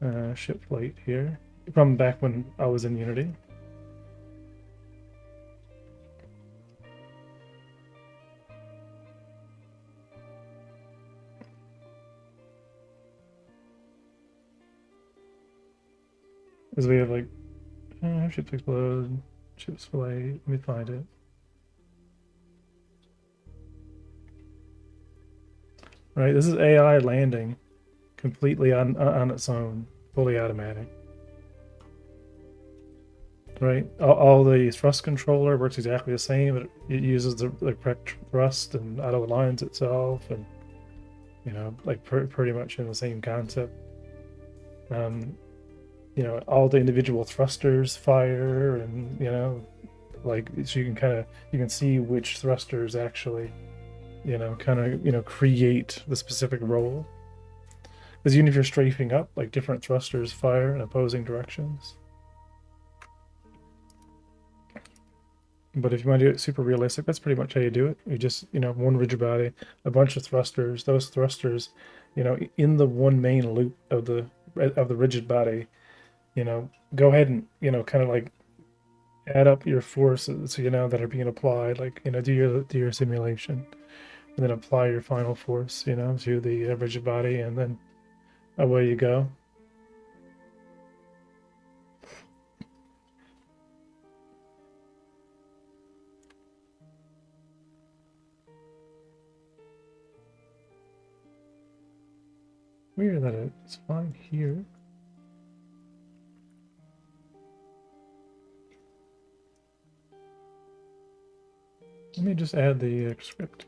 the ship flight here from back when I was in Unity. As we have like ships explode, ships flight. Let me find it. Right, this is AI landing completely on its own, fully automatic. Right, all the thrust controller works exactly the same. It uses the correct thrust and auto aligns itself, and you know, like pretty much in the same concept. You know, all the individual thrusters fire, and you know, like, so you can kind of, you can see which thrusters actually, you know, kind of, you know, create the specific role. Because even if you're strafing up, like different thrusters fire in opposing directions. But if you want to do it super realistic, that's pretty much how you do it. You just, you know, one rigid body, a bunch of thrusters. Those thrusters, you know, in the one main loop of the rigid body, you know, go ahead and, you know, kind of like add up your forces, you know, that are being applied. Like, you know, do your simulation, and then apply your final force, you know, to the rigid body, and then away you go. Weird that it's fine here. Let me just add the script.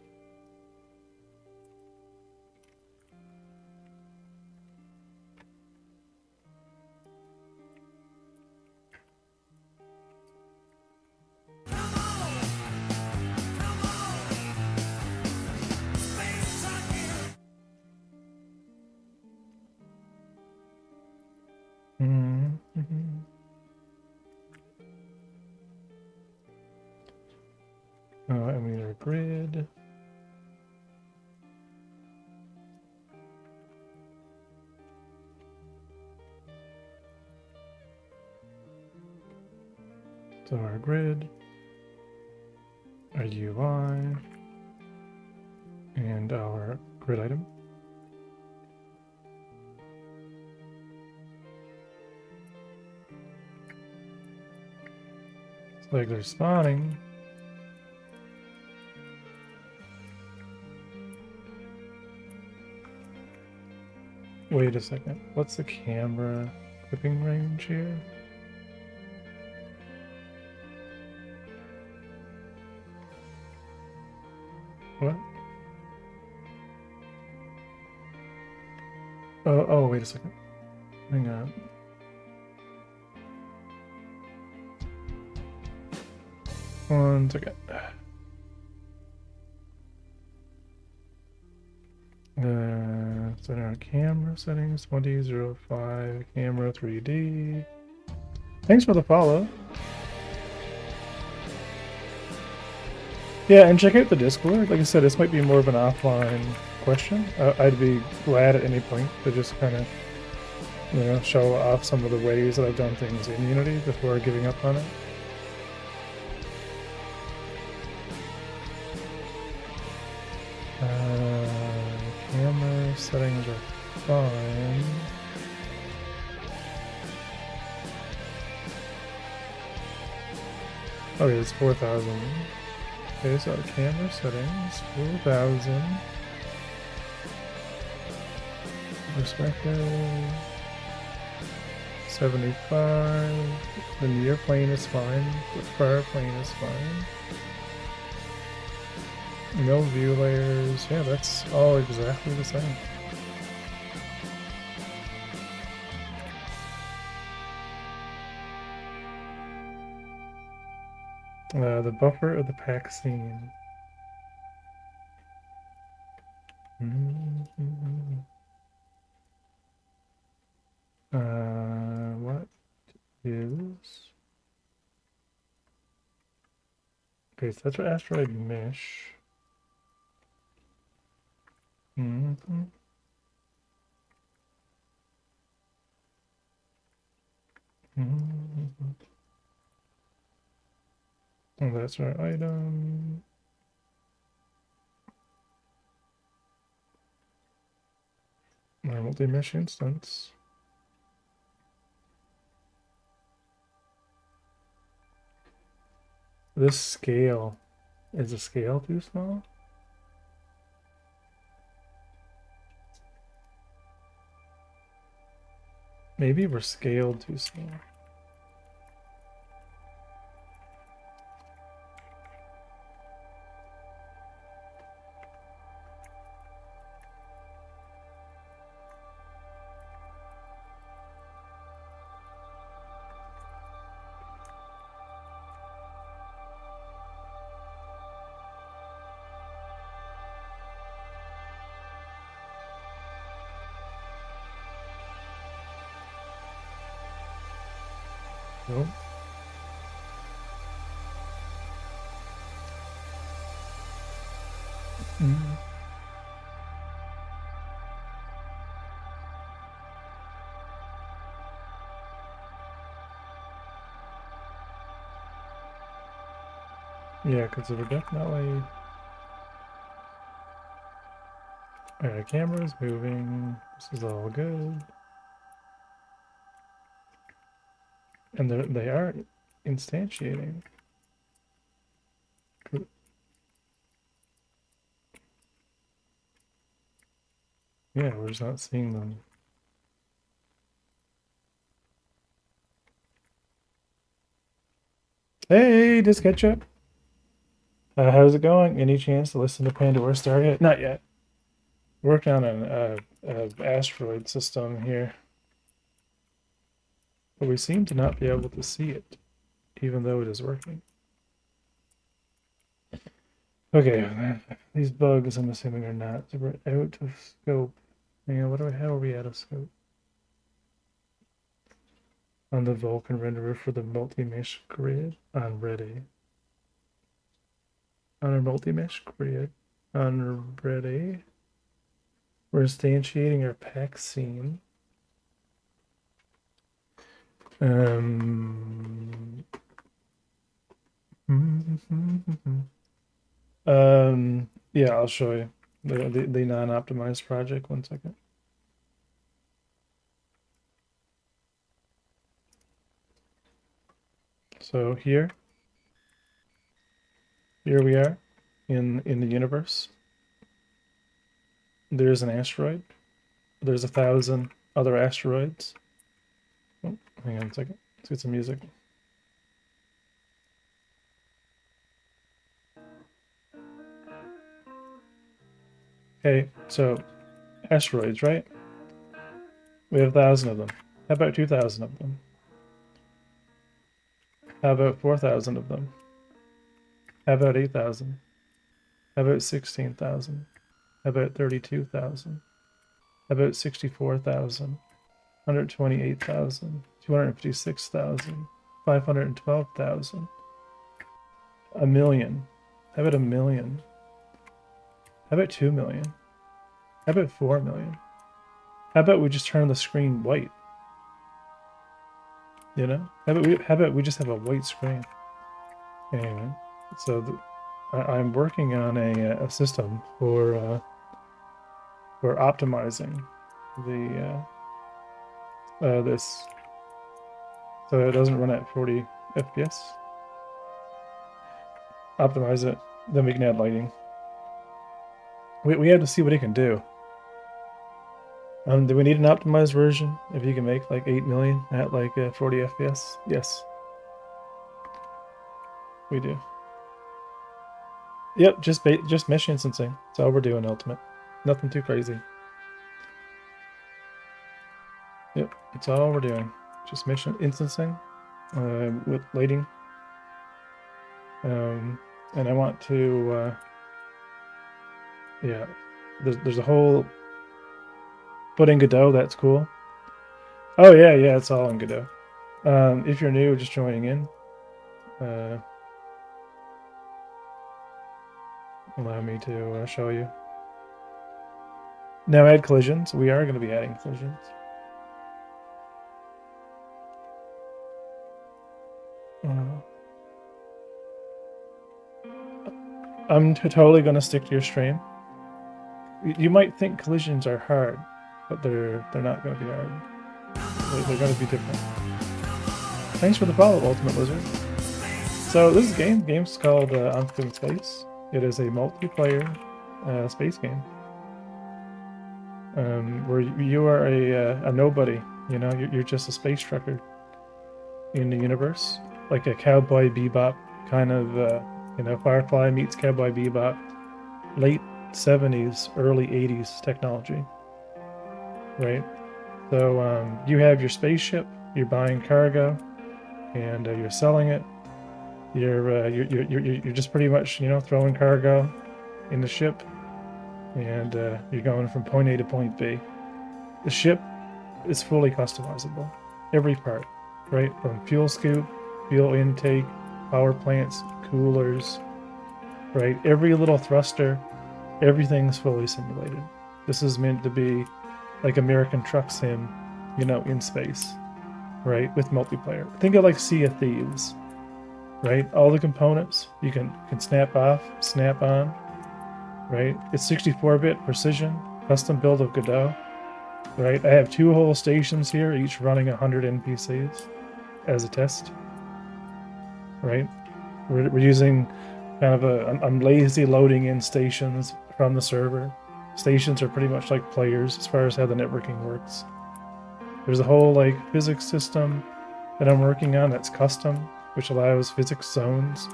And we need our grid. So our grid, our UI, and our grid item. It's like they're spawning. Wait a second. What's the camera clipping range here? What? Oh, wait a second. Hang on. One second. So our camera settings 2005 camera 3D. Thanks for the follow. Yeah, and check out the Discord. Like I said, this might be more of an offline question. I'd be glad at any point to just kind of, show off some of the ways that I've done things in Unity before giving up on it. Camera settings are fine. Okay, it's 4,000. Okay, so camera settings, 4,000. Perspective, 75. The near plane is fine. The far plane is fine. No view layers. Yeah, that's all exactly the same. The buffer of the pack scene. What is... Okay, so that's for asteroid mesh. And that's our item. Our multi-mesh instance. This scale, is the scale too small? Maybe we're scaled too small. Nope. Yeah, because we're definitely... Alright, camera's moving. This is all good. And they are instantiating. Good. Yeah, we're just not seeing them. Hey, Disketchup. How's it going? Any chance to listen to Pandora Star yet? Not yet. Working on an asteroid system here, but we seem to not be able to see it, even though it is working. Okay, these bugs, I'm assuming, are not. So we're out of scope. Hang on, how are we out of scope? On the Vulkan renderer for the multi-mesh grid on ready. On our multi-mesh grid on ready. We're instantiating our pack scene. Yeah, I'll show you the non-optimized project. 1 second. So here we are in the universe. There's an asteroid. There's 1,000 other asteroids. Oh, hang on a second. Let's get some music. Okay, so asteroids, right? We have 1,000 of them. How about 2,000 of them? How about 4,000 of them? How about 8,000? How about 16,000? How about 32,000? How about 64,000? 128,000? 256,000? 512,000? A million? How about a million? How about 2 million? How about 4 million? How about we just turn the screen white? You know? How about we just have a white screen? Anyway, so I'm working on a system for optimizing the this so it doesn't run at 40 FPS. Optimize it, then we can add lighting. We have to see what it can do. Do we need an optimized version? If you can make like 8 million at like 40 FPS? Yes. We do. Yep, just mesh instancing. That's all we're doing, Ultimate. Nothing too crazy. Yep, that's all we're doing. Just mesh instancing with lighting. And I want to, yeah, there's a whole put in Godot. That's cool. Oh yeah, it's all in Godot. If you're new, just joining in, allow me to show you. Now add collisions. We are going to be adding collisions. I'm totally going to stick to your stream. You might think collisions are hard, but they're not going to be hard. They're going to be different. Thanks for the follow, Ultimate Lizard. So this is game's called Unforgiven Space. It is a multiplayer space game where you are a nobody. You know, you're just a space trucker in the universe, like a Cowboy Bebop kind of. You know, Firefly meets Cowboy Bebop, late 70s, early 80s technology, right? So you have your spaceship, you're buying cargo, and you're selling it. You're just pretty much, you know, throwing cargo in the ship, and you're going from point A to point B. The ship is fully customizable, every part, right? From fuel scoop, fuel intake, power plants, coolers, right? Every little thruster, everything's fully simulated. This is meant to be like American Truck Sim, you know, in space, right? With multiplayer. Think of like Sea of Thieves, right? All the components you can snap off, snap on, right? It's 64-bit precision, custom build of Godot, right? I have 2 whole stations here, each running 100 NPCs as a test. Right, we're using kind of I'm lazy loading in stations from the server. Stations are pretty much like players as far as how the networking works. There's a whole like physics system that I'm working on that's custom, which allows physics zones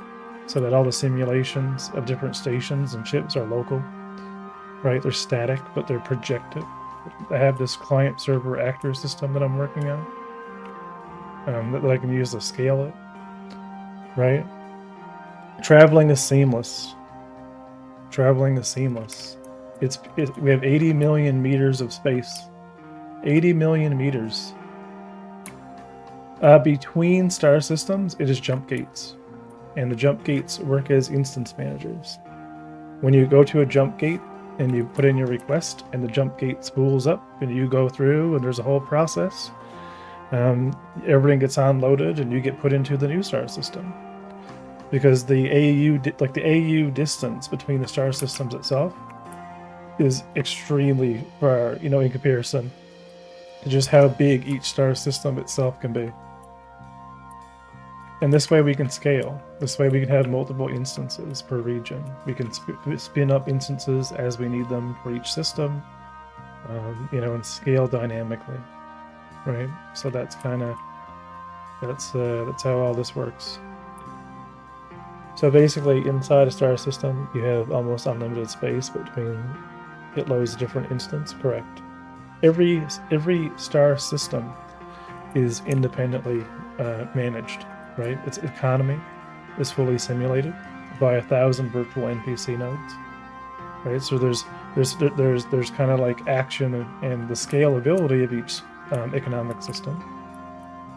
so that all the simulations of different stations and ships are local, right? They're static, but they're projected. I have this client-server actor system that I'm working on that I can use to scale it, right? Traveling is seamless. Traveling is seamless. We have 80 million meters of space. 80 million meters. Between star systems, it is jump gates. And the jump gates work as instance managers. When you go to a jump gate and you put in your request and the jump gate spools up and you go through and there's a whole process, everything gets unloaded and you get put into the new star system. Because the AU distance between the star systems itself is extremely far, in comparison to just how big each star system itself can be. And this way we can scale. This way we can have multiple instances per region. We can spin up instances as we need them for each system, and scale dynamically, right? So that's how all this works. So basically, inside a star system, you have almost unlimited space between it loads a different instance. Correct. Every star system is independently managed. Right, its economy is fully simulated by 1,000 virtual NPC nodes. Right, so there's kind of like action and the scalability of each economic system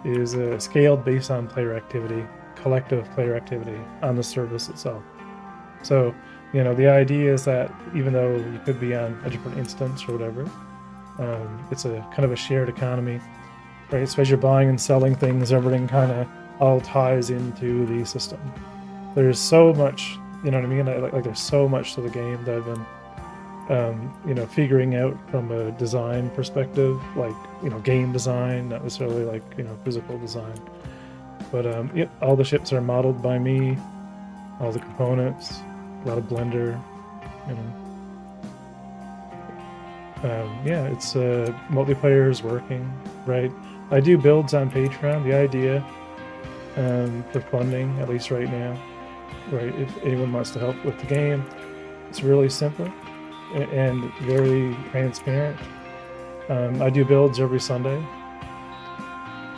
is scaled based on player activity, collective player activity on the service itself. So the idea is that even though you could be on a different instance or whatever, it's a kind of a shared economy. Right, so as you're buying and selling things, everything kind of all ties into the system. There's so much, you know what I mean? Like there's so much to the game that I've been, figuring out from a design perspective, like, game design, not necessarily like, physical design. But all the ships are modeled by me, all the components, a lot of Blender, it's multiplayer is working, right? I do builds on Patreon. The idea for funding, at least right now, right? If anyone wants to help with the game, it's really simple and very transparent. I do builds every Sunday.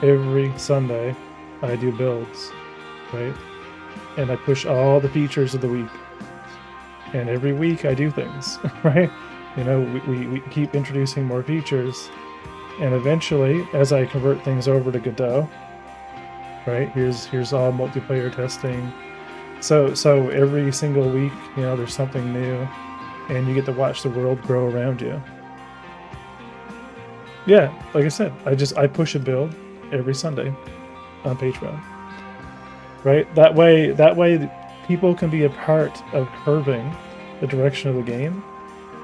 Every Sunday, I do builds, right? And I push all the features of the week. And every week I do things, right? We keep introducing more features. And eventually, as I convert things over to Godot, right, here's all multiplayer testing. So every single week, there's something new, and you get to watch the world grow around you. Yeah, like I said, I push a build every Sunday on Patreon. Right? That way people can be a part of curving the direction of the game,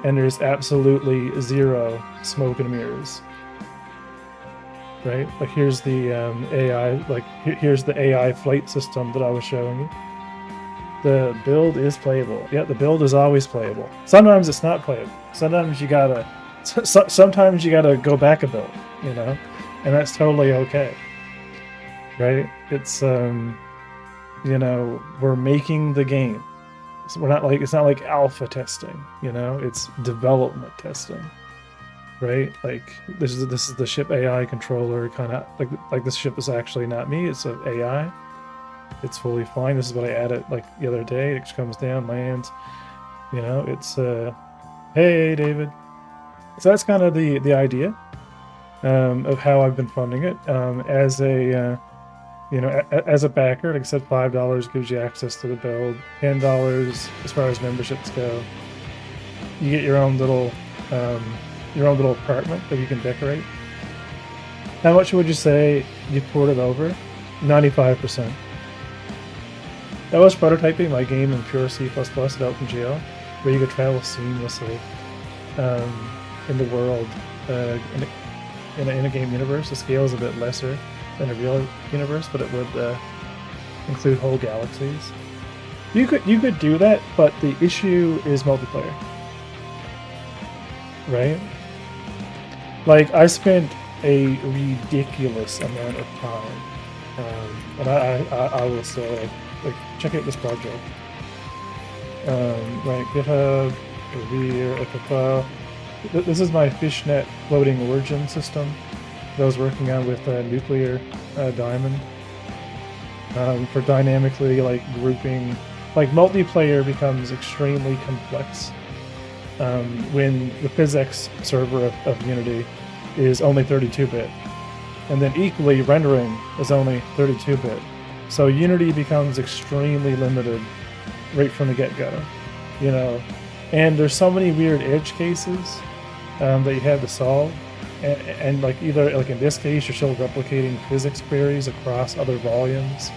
and there's absolutely zero smoke and mirrors. Right? Like here's the AI, here's the AI flight system that I was showing you. The build is playable. Yeah, the build is always playable. Sometimes it's not playable. Sometimes you gotta go back a build, and that's totally okay. Right? It's we're making the game. So it's not like alpha testing, it's development testing. Right, like this is the ship AI controller, kind of like this ship is actually not me, it's an AI. It's fully flying. This is what I added like the other day. It just comes down, lands. It's hey David. So that's kind of the idea of how I've been funding it. As a as a backer, like I said, $5 gives you access to the build. $10 as far as memberships go. You get your own little apartment that you can decorate. How much would you say you poured it over? 95%. I was prototyping my game in pure C++ at OpenGL, where you could travel seamlessly in the world in a game universe. The scale is a bit lesser than a real universe, but it would include whole galaxies. You could do that, but the issue is multiplayer, right? Like, I spent a ridiculous amount of time, and I will say, like check out this project. Right, GitHub, revere, file. This is my fishnet floating origin system that I was working on with Nuclear Diamond for dynamically like grouping. Like multiplayer becomes extremely complex when the physics server of Unity is only 32-bit, and then equally rendering is only 32-bit. So Unity becomes extremely limited right from the get-go, you know. And there's so many weird edge cases that you have to solve, and like either like in this case you're still replicating physics queries across other volumes,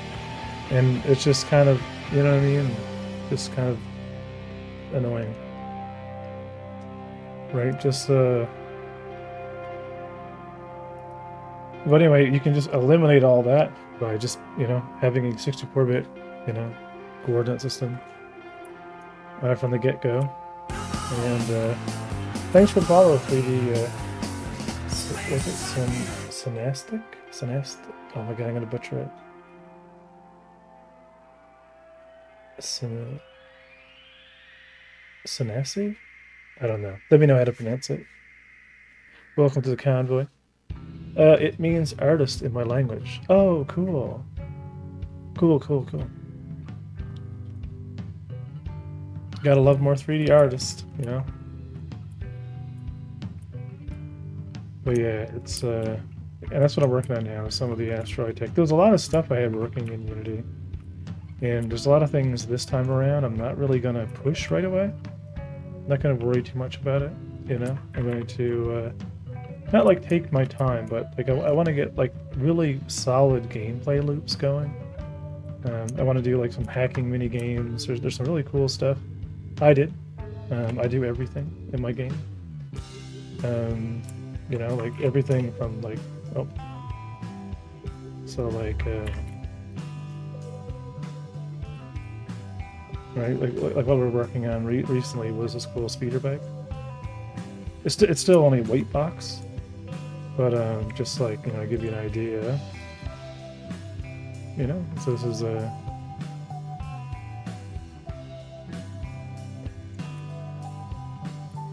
and it's just kind of, you know what I mean, just kind of annoying, right? Just but anyway, you can just eliminate all that by just, you know, having a 64-bit, you know, coordinate system from the get-go. And thanks for the follow, 3D. Was it Synastic? Synastic? Oh my god, I'm gonna butcher it. Synasi? I don't know. Let me know how to pronounce it. Welcome to the convoy. It means artist in my language. Oh, cool. Cool. Gotta love more 3D artists, you know? But yeah, it's, and that's what I'm working on now, some of the asteroid tech. There's a lot of stuff I have working in Unity. And there's a lot of things this time around I'm not really gonna push right away. I'm not gonna worry too much about it, you know? I'm going to, not like take my time, but like I want to get like really solid gameplay loops going. I want to do like some hacking mini games. There's some really cool stuff. I do everything in my game. You know, like everything from like, oh, so like, right, like what we're working on recently was this cool speeder bike. It's still only weight box. But just like, you know, give you an idea, you know, so this is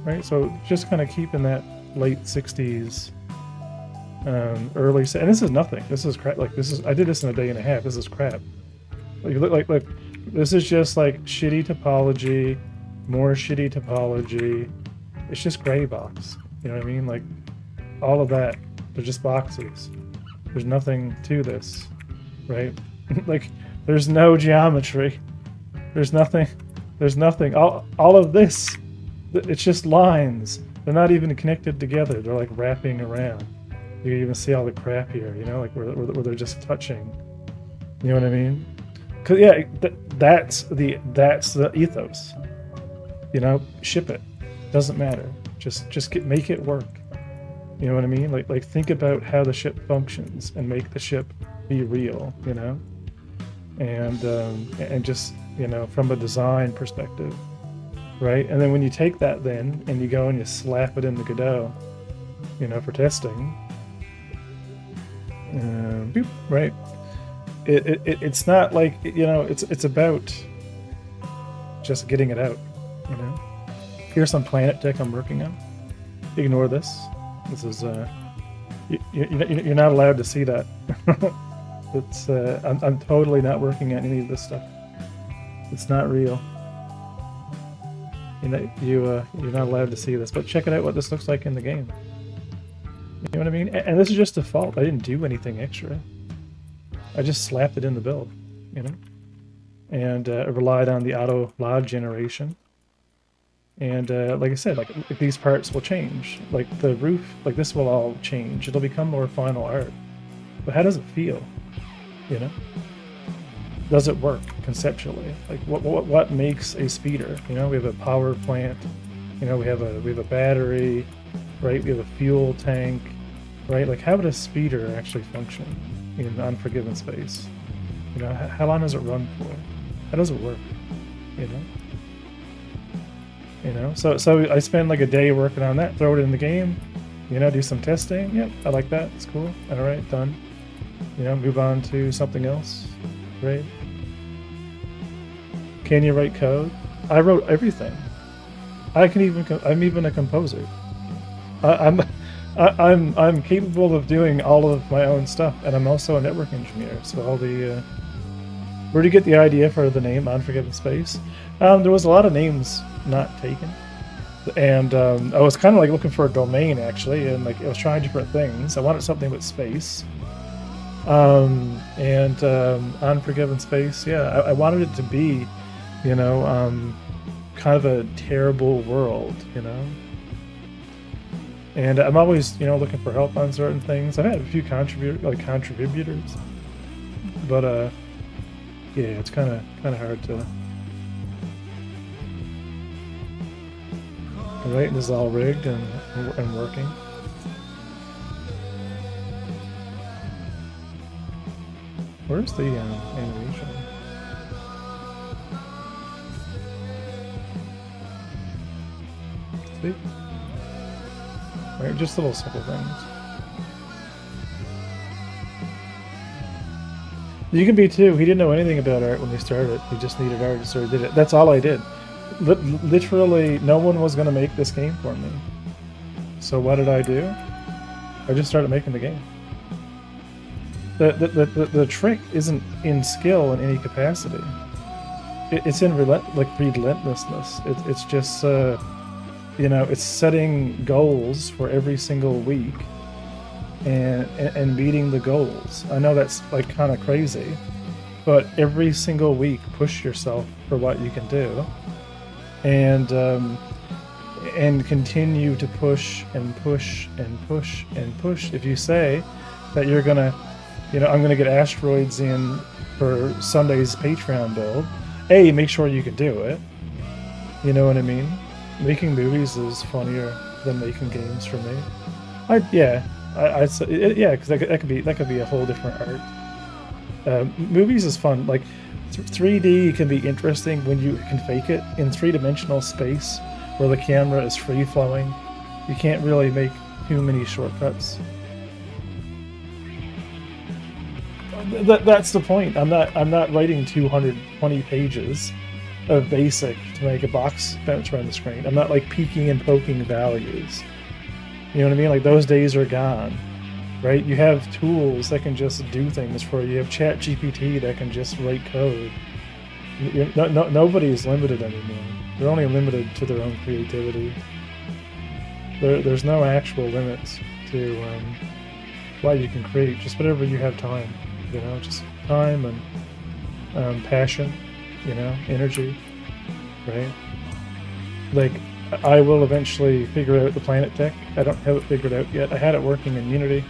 right, so just kind of keeping that late 60s, early, and this is nothing, this is crap, like this is, I did this in a day and a half, this is crap. Like this is just like shitty topology, more shitty topology, it's just gray box, you know what I mean, like, all of that, they're just boxes. There's nothing to this, right? Like, there's no geometry. There's nothing. All of this, it's just lines. They're not even connected together. They're like wrapping around. You can even see all the crap here, you know, like where they're just touching. You know what I mean? Cause yeah, that's the ethos. You know, ship it. Doesn't matter. Just make it work. You know what I mean? Like think about how the ship functions and make the ship be real, you know? And just, you know, from a design perspective, right? And then when you take that then and you go and you slap it in the Godot, you know, for testing, boop, right? It's not like, you know, it's about just getting it out, you know? Here's some planet tech I'm working on. Ignore this. This is you're not allowed to see that. It's I'm totally not working on any of this stuff. It's not real. You know, you're not allowed to see this. But check it out, what this looks like in the game. You know what I mean? And this is just default. I didn't do anything extra. I just slapped it in the build. You know, and relied on the auto load generation. And like I said, like these parts will change. Like the roof, like this will all change. It'll become more final art. But how does it feel? You know? Does it work conceptually? Like what makes a speeder? You know, we have a power plant. You know, we have a battery, right? We have a fuel tank, right? Like how would a speeder actually function in Unforgiven space? You know, how long does it run for? How does it work? You know? You know, so I spend like a day working on that, throw it in the game, you know, do some testing. Yep, I like that. It's cool. All right, done. You know, move on to something else, right? Can you write code? I wrote everything. I'm even a composer. I'm I'm capable of doing all of my own stuff, and I'm also a network engineer. So all the where do you get the idea for the name Unforgiven Space? There was a lot of names not taken, and I was kind of like looking for a domain actually, and like I was trying different things. I wanted something with space, and Unforgiven Space. Yeah, I wanted it to be, you know, kind of a terrible world, you know. And I'm always, you know, looking for help on certain things. I've had a few contributors, but yeah, it's kind of hard to. Right, this is all rigged and working. Where's the animation? See? Right, just little simple things. You can be too. He didn't know anything about art when he started. He just needed art, so he did it. That's all I did. Literally, no one was going to make this game for me. So what did I do? I just started making the game. The trick isn't in skill in any capacity. It's in relentlessness. It's just you know, it's setting goals for every single week and meeting the goals. I know that's like kind of crazy, but every single week push yourself for what you can do, and continue to push and push and push and push. If you say that you're gonna, you know, I'm gonna get asteroids in for Sunday's Patreon build, make sure you can do it. You know what I mean? Making movies is funnier than making games for me. Yeah, because that could be a whole different art. Movies is fun. Like 3D can be interesting when you can fake it in three-dimensional space where the camera is free flowing. You can't really make too many shortcuts. That's the point. I'm not writing 220 pages of basic to make a box bounce around the screen. I'm not like peeking and poking values. You know what I mean? Like those days are gone, right? You have tools that can just do things for you. You have ChatGPT that can just write code. Nobody's limited anymore. They're only limited to their own creativity. There's no actual limits to what you can create. Just whatever you have time, you know, just time and passion. You know, energy, right? Like, I will eventually figure out the planet tech. I don't have it figured out yet. I had it working in Unity,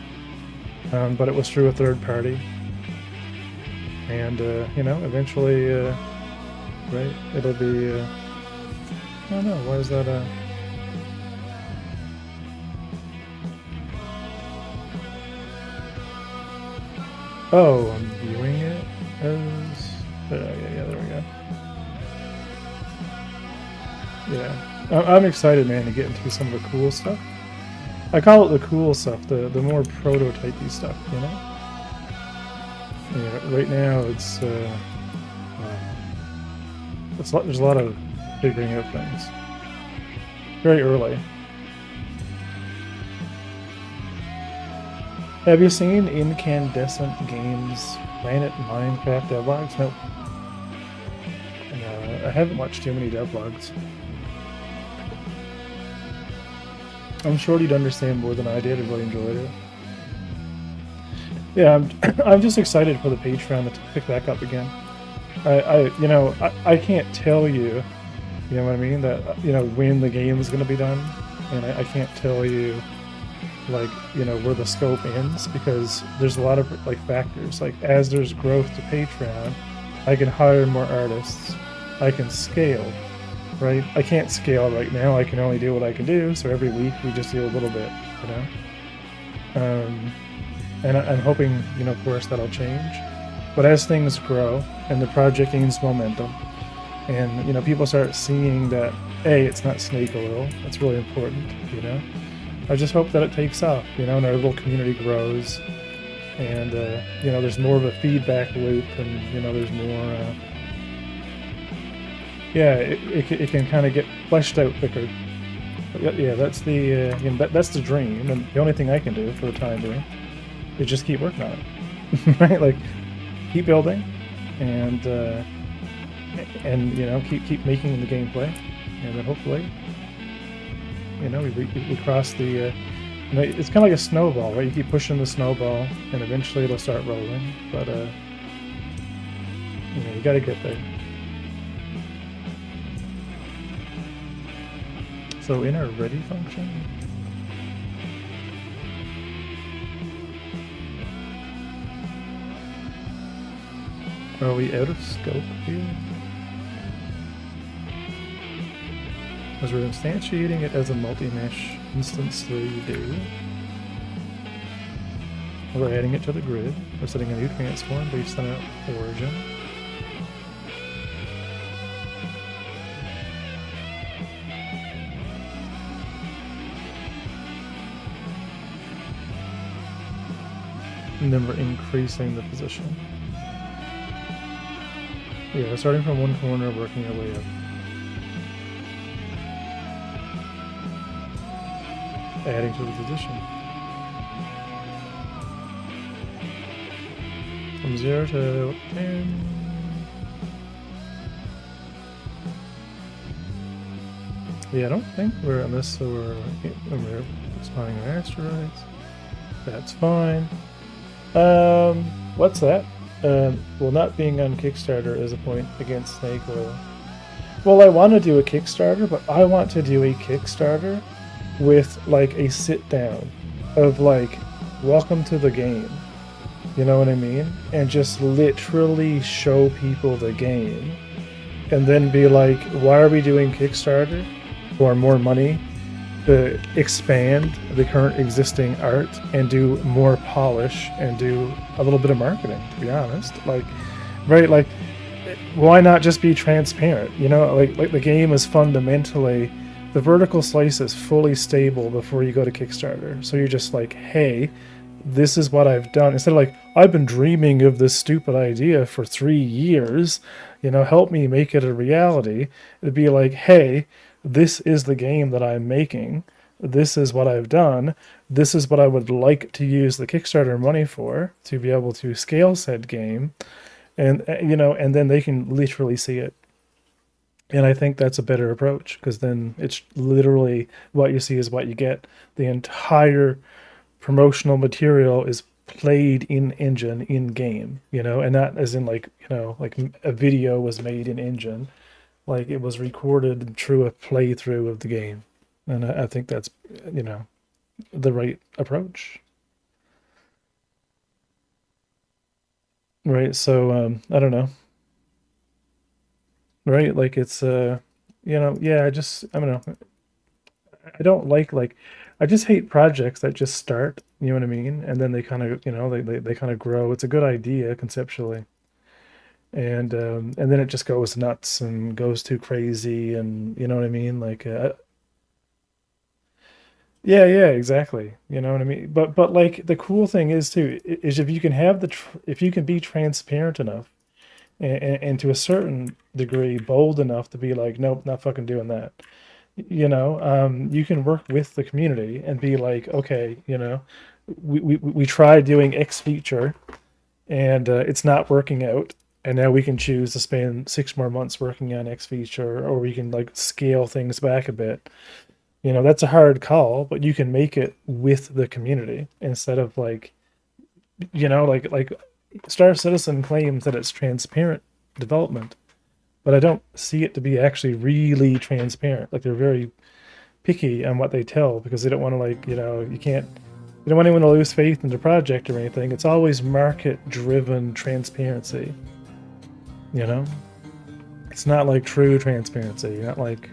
but it was through a third party. And, you know, eventually, right, it'll be, I don't know, why is that, oh, I'm viewing it as... yeah, there we go. Yeah, I'm excited, man, to get into some of the cool stuff. I call it the cool stuff, the more prototypey stuff, you know? Yeah, right now it's there's a lot of figuring out things. Very early. Have you seen Incandescent Games Planet Minecraft devlogs? Nope. I haven't watched too many devlogs. I'm sure you'd understand more than I did. I really enjoyed it. Yeah, I'm just excited for the Patreon to pick back up again. I can't tell you, you know what I mean, that, you know, when the game is going to be done, and I can't tell you, like, you know, where the scope ends, because there's a lot of like factors. Like, as there's growth to Patreon, I can hire more artists. I can scale, right? I can't scale right now. I can only do what I can do. So every week we just do a little bit, you know. And I'm hoping, you know, of course, that'll change. But as things grow and the project gains momentum, and, you know, people start seeing that, it's not snake oil. That's really important, you know. I just hope that it takes off, you know, and our little community grows, and you know, there's more of a feedback loop, and, you know, there's more Yeah, it can kind of get fleshed out quicker. Yeah, that's the that's the dream, and the only thing I can do for the time being is just keep working on it, right? Like keep building, and keep making the gameplay, and then hopefully we cross the it's kind of like a snowball, right? You keep pushing the snowball, and eventually it'll start rolling. But you got to get there. So in our ready function, are we out of scope here? As we're instantiating it as a multi-mesh instance 3D. We're adding it to the grid. We're setting a new transform based on our origin. And then we're increasing the position. Yeah, we're starting from one corner, working our way up. Adding to the position. From 0 to 10. Yeah, I don't think we're on this, so we're spawning our asteroids. That's fine. What's that? Well, not being on Kickstarter is a point against Snake Oil. Well, I want to do a Kickstarter, but I want to do a Kickstarter with like a sit down of like, welcome to the game. You know what I mean? And just literally show people the game. And then be like, why are we doing Kickstarter? For more money to expand the current existing art and do more polish and do a little bit of marketing, to be honest. Like, right, like, why not just be transparent? You know, like the game is fundamentally, the vertical slice is fully stable before you go to Kickstarter. So you're just like, hey, this is what I've done. Instead of like, I've been dreaming of this stupid idea for 3 years, help me make it a reality. It'd be like, hey, this is the game that I'm making. This is what I've done. This is what I would like to use the Kickstarter money for, to be able to scale said game. And, and then they can literally see it. And I think that's a better approach, because then it's literally what you see is what you get. The entire promotional material is played in engine, in game, and not as in like, like a video was made in engine. Like it was recorded through a playthrough of the game. And I think that's, the right approach. Right. So, I don't know. Right. Like it's, yeah, I don't know. I don't like, I just hate projects that just start, you know what I mean? And then they kind of, they kind of grow. It's a good idea conceptually. And then it just goes nuts and goes too crazy, and you know what I mean? Like, yeah, exactly. You know what I mean? But like the cool thing is too is if you can have if you can be transparent enough and to a certain degree bold enough to be like, nope, not fucking doing that. You can work with the community and be like, okay, we tried doing X feature and it's not working out. And now we can choose to spend 6 more months working on X feature, or we can like scale things back a bit. That's a hard call, but you can make it with the community instead of like, like Star Citizen claims that it's transparent development, but I don't see it to be actually really transparent. Like they're very picky on what they tell, because they don't want to like, you don't want anyone to lose faith in the project or anything. It's always market-driven transparency. It's not like true transparency. Not like,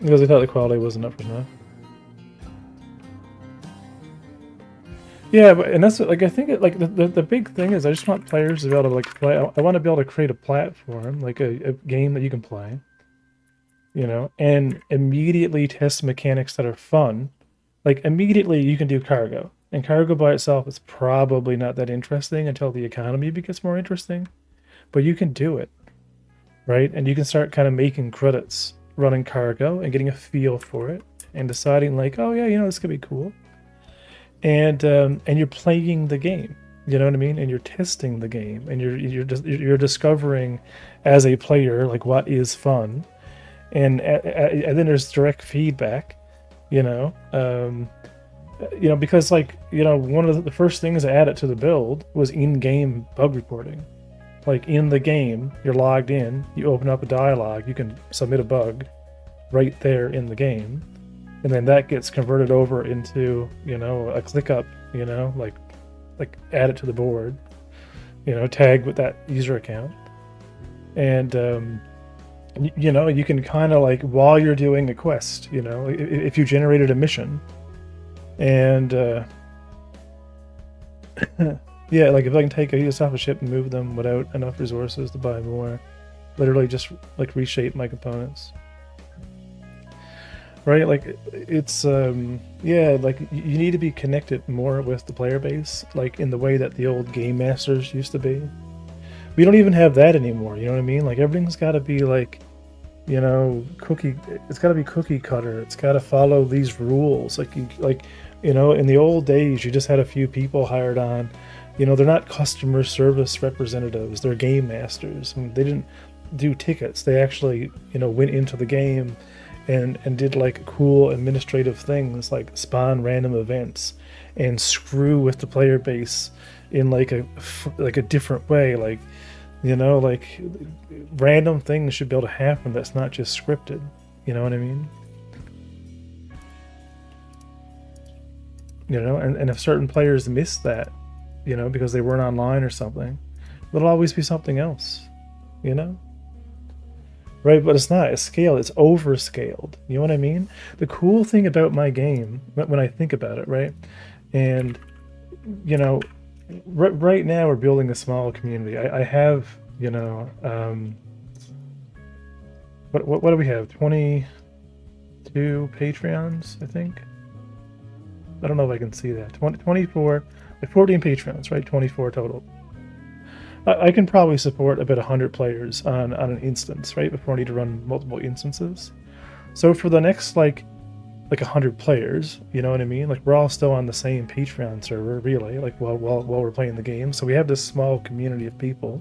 because I thought the quality wasn't up for enough. Yeah, but, and that's like I think like the big thing is I just want players to be able to like play. I want to be able to create a platform, like a game that you can play, and immediately test mechanics that are fun. Like immediately you can do cargo, and cargo by itself is probably not that interesting until the economy gets more interesting. But you can do it, right? And you can start kind of making credits running cargo and getting a feel for it and deciding like, oh yeah, this could be cool. And you're playing the game, you know what I mean? And you're testing the game, and you're discovering as a player like what is fun, and then there's direct feedback, you know. Because like one of the first things I added to the build was in-game bug reporting. Like in the game, you're logged in, you open up a dialogue, you can submit a bug right there in the game, and then that gets converted over into a ClickUp, like add it to the board, tag with that user account, and you can kind of like while you're doing a quest, if you generated a mission, and yeah, like if I can take a units off a ship and move them without enough resources to buy more, literally just like reshape my components. Right, like it's yeah, like you need to be connected more with the player base, like in the way that the old game masters used to be. We don't even have that anymore, you know what I mean? Like everything's got to be like, cookie. It's got to be cookie cutter. It's got to follow these rules. In the old days, you just had a few people hired on. They're not customer service representatives. They're game masters. I mean, they didn't do tickets. They actually, went into the game and did like cool administrative things like spawn random events and screw with the player base in like a different way. Like, like random things should be able to happen that's not just scripted. You know what I mean? And if certain players miss that, because they weren't online or something, there'll always be something else, Right, but it's not. It's scaled. It's overscaled. You know what I mean? The cool thing about my game, when I think about it, right, and right now we're building a small community. I have, what do we have? 22 Patreons, I think. I don't know if I can see that. 24, 14 Patreons, right? 24 total. I can probably support about 100 players on an instance, right? Before I need to run multiple instances. So for the next like 100 players, you know what I mean? Like we're all still on the same Patreon server, really. Like while we're playing the game, so we have this small community of people.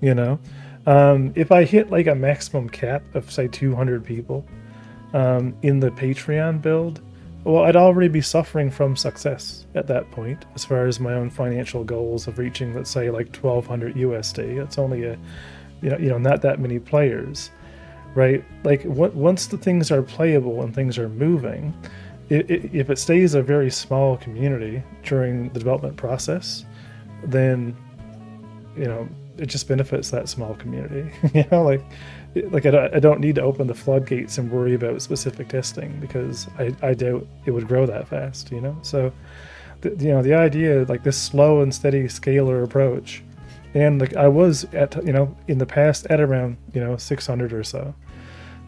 If I hit like a maximum cap of say 200 people in the Patreon build, well, I'd already be suffering from success at that point, as far as my own financial goals of reaching, let's say, like 1,200 USD. It's only not that many players, right? Like once the things are playable and things are moving, if it stays a very small community during the development process, then it just benefits that small community. I don't need to open the floodgates and worry about specific testing, because I doubt it would grow that fast. So the idea, like this slow and steady scalar approach, and like I was at in the past at around 600 or so,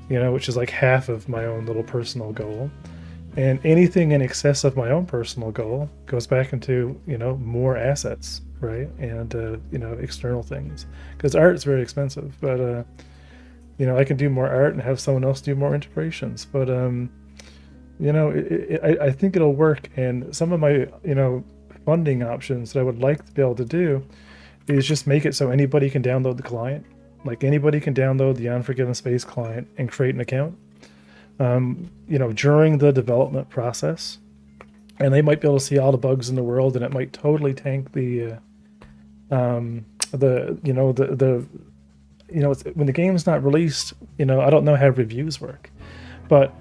which is like half of my own little personal goal, and anything in excess of my own personal goal goes back into more assets, right? And external things, because art is very expensive, but I can do more art and have someone else do more integrations. But I think it'll work. And some of my funding options that I would like to be able to do is just make it so anybody can download the client. Like anybody can download the Unforgiven Space client and create an account during the development process, and they might be able to see all the bugs in the world, and it might totally tank the when the game's not released, I don't know how reviews work, but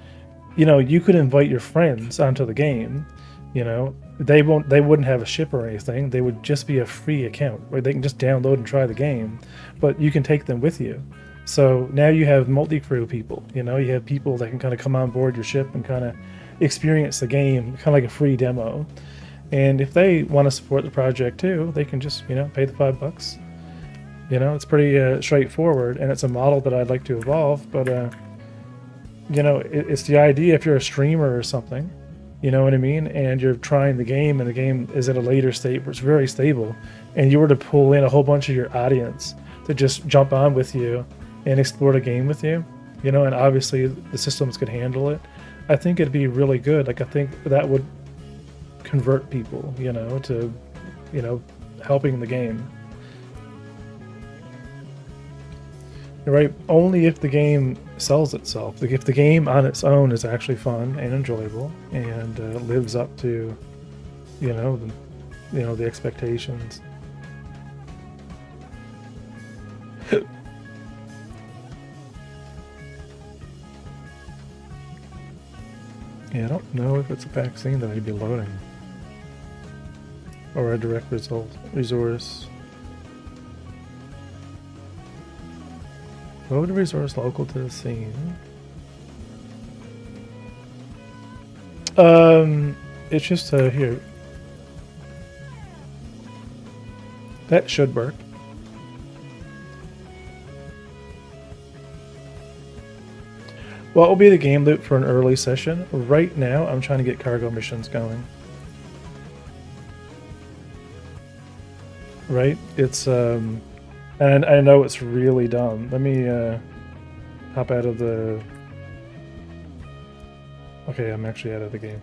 you could invite your friends onto the game. They wouldn't have a ship or anything. They would just be a free account where they can just download and try the game, but you can take them with you. So now you have multi-crew people. You have people that can kind of come on board your ship and kind of experience the game, kind of like a free demo. And if they want to support the project too, they can just, pay the $5. It's pretty straightforward, and it's a model that I'd like to evolve. But it's the idea if you're a streamer or something, you know what I mean, and you're trying the game, and the game is at a later state where it's very stable, and you were to pull in a whole bunch of your audience to just jump on with you and explore the game with you, and obviously the systems could handle it. I think it'd be really good. Like, I think that would convert people, to, helping the game. Right? Only if the game sells itself. Like, if the game on its own is actually fun and enjoyable and lives up to, the expectations. Yeah, I don't know if it's a vaccine that I'd be loading. Or a direct resource. Load a resource local to the scene. It's just here. That should work. What will be the game loop for an early session? Right now, I'm trying to get cargo missions going. Right? It's, and I know it's really dumb. Let me, hop out of the... Okay, I'm actually out of the game.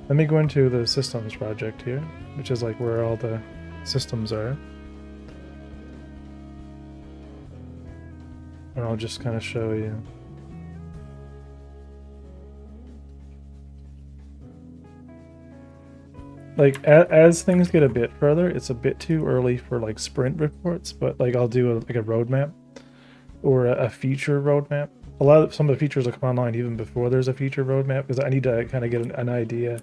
Let me go into the systems project here, which is like where all the systems are. And I'll just kind of show you. Like, as things get a bit further, it's a bit too early for like sprint reports, but like I'll do a roadmap or a feature roadmap. Some of the features will come online even before there's a feature roadmap, because I need to kind of get an idea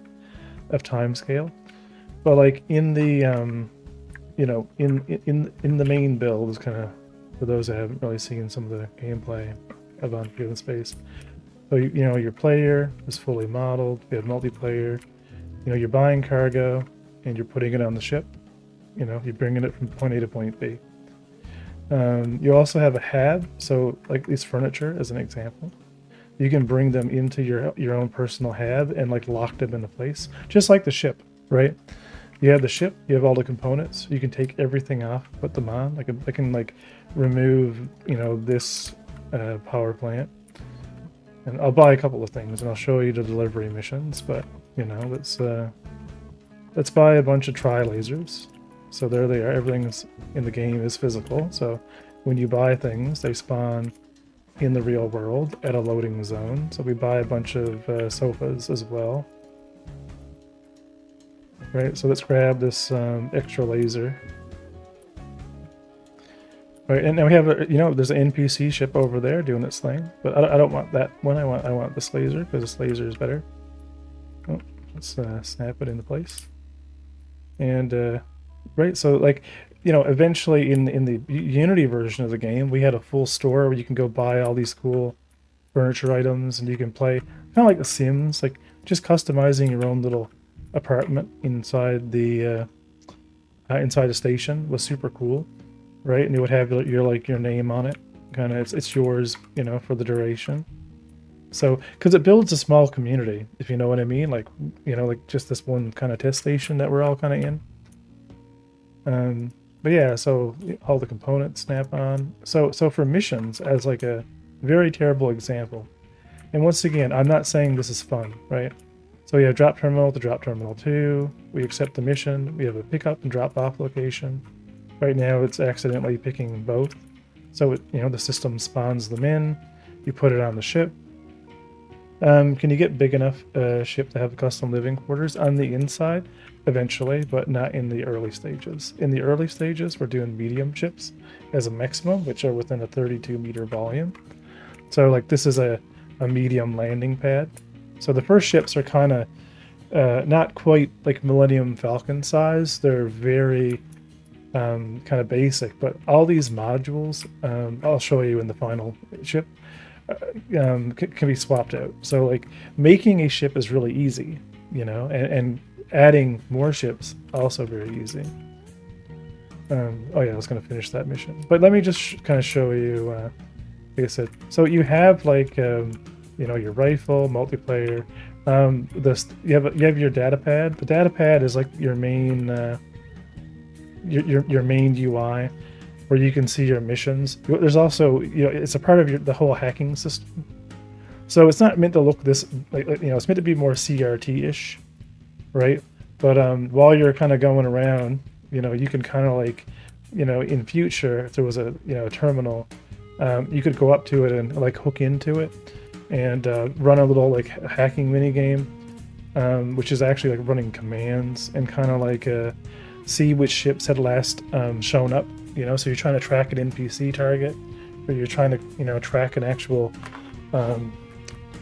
of time scale. But like in the in the main build is kind of, for those that haven't really seen some of the gameplay of Unforgiven Space. So your player is fully modeled. We have multiplayer. You're buying cargo and you're putting it on the ship. You're bringing it from point A to point B. You also have a hab, so like these furniture as an example. You can bring them into your own personal hab and like lock them into place, just like the ship, right? You have the ship, you have all the components. You can take everything off, put them on. I can like remove, this power plant. And I'll buy a couple of things and I'll show you the delivery missions, but let's buy a bunch of tri-lasers. So there they are. Everything's in the game is physical. So when you buy things, they spawn in the real world at a loading zone. So we buy a bunch of sofas as well. Right, so let's grab this extra laser. Right, and then we have there's an NPC ship over there doing its thing, but I don't want that one. I want this laser, because this laser is better. Oh, let's snap it into place. And right, so like eventually in the Unity version of the game, we had a full store where you can go buy all these cool furniture items, and you can play kind of like The Sims, like just customizing your own little apartment inside the station was super cool. Right, and it would have your name on it. Kind of, it's yours, for the duration. So, because it builds a small community, if you know what I mean. Like, like just this one kind of test station that we're all kind of in. But yeah, so all the components snap on. So for missions, as like a very terrible example. And once again, I'm not saying this is fun, right? So we have drop terminal to drop terminal 2. We accept the mission. We have a pickup and drop off location. Right now it's accidentally picking both. So the system spawns them in, you put it on the ship. Can you get big enough ship to have custom living quarters on the inside? Eventually, but not in the early stages. In the early stages, we're doing medium ships as a maximum, which are within a 32 meter volume. So like this is a medium landing pad. So the first ships are kind of not quite like Millennium Falcon size. They're very kind of basic, but all these modules, I'll show you in the final ship, can be swapped out. So like making a ship is really easy, and adding more ships, also very easy. Oh yeah, I was going to finish that mission. But let me just kind of show you, like I said, so you have like, you know, your rifle, multiplayer. You have your data pad. The data pad is like your main, your main UI, where you can see your missions. There's also, you know, it's a part of the whole hacking system. So it's not meant to look this, like, you know, it's meant to be more CRT-ish, right? But while you're kind of going around, you know, you can kind of like, you know, in future, if there was a, you know, a terminal, you could go up to it and like hook into it and run a little like hacking mini game, which is actually like running commands and kind of like see which ships had last shown up. You know, so you're trying to track an NPC target, or you're trying to, you know, track an actual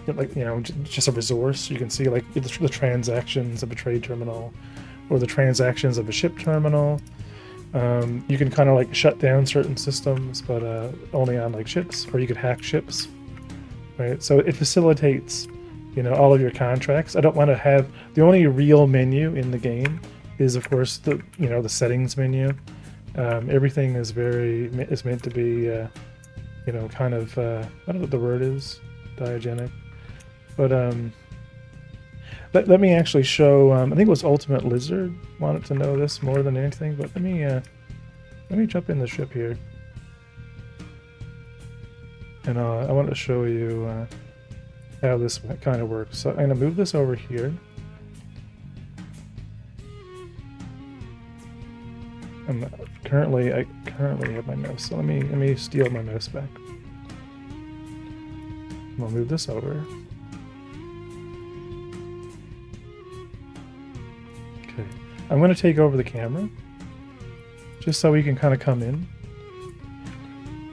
like, you know, just a resource. You can see like the transactions of a trade terminal or the transactions of a ship terminal. You can kind of like shut down certain systems, but only on like ships, or you could hack ships, right? So it facilitates, you know, all of your contracts. I don't want to have the only real menu in the game is of course the, you know, the settings menu. Everything is meant to be, you know, kind of I don't know what the word is, diagenic. But let me actually show. I think it was Ultimate Lizard wanted to know this more than anything. But let me jump in the ship here, and I want to show you how this kind of works. So I'm gonna move this over here. I currently have my mouse. So let me steal my mouse back. I'll move this over. Okay, I'm going to take over the camera just so we can kind of come in.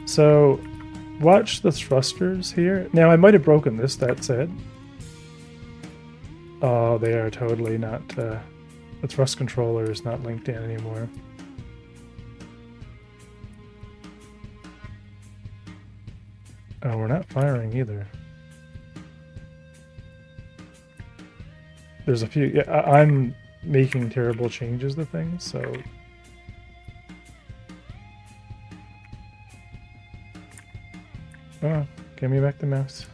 So watch the thrusters here. Now I might have broken this, that said. Oh, they are totally not, the thrust controller is not linked in anymore. Oh, we're not firing either. There's a few. Yeah, I'm making terrible changes to things, so. Oh, give me back the mouse.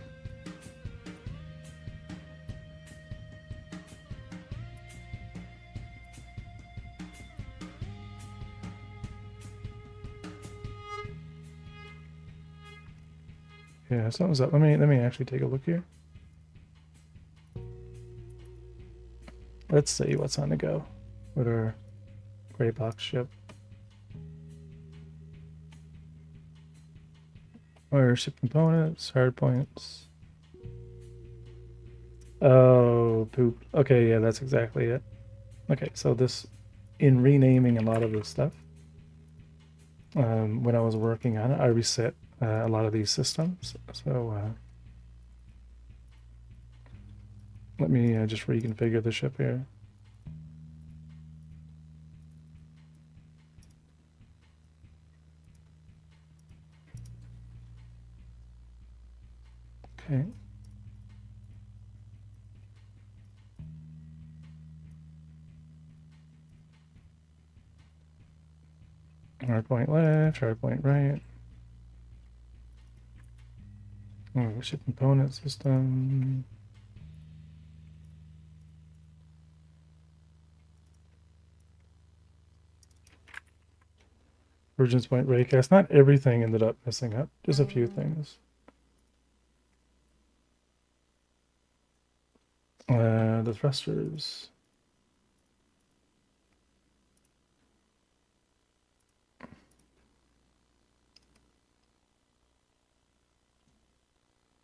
Yeah, something's up. Let me actually take a look here. Let's see what's on the go with our gray box ship. Or ship components, hard points. Oh, poop. Okay, yeah, that's exactly it. Okay, so this, in renaming a lot of this stuff, when I was working on it, I reset a lot of these systems. So let me just reconfigure the ship here. Okay. Hard point left, hard point right. Oh, ship component system. Virgin's point raycast. Not everything ended up messing up, just a few things. The thrusters.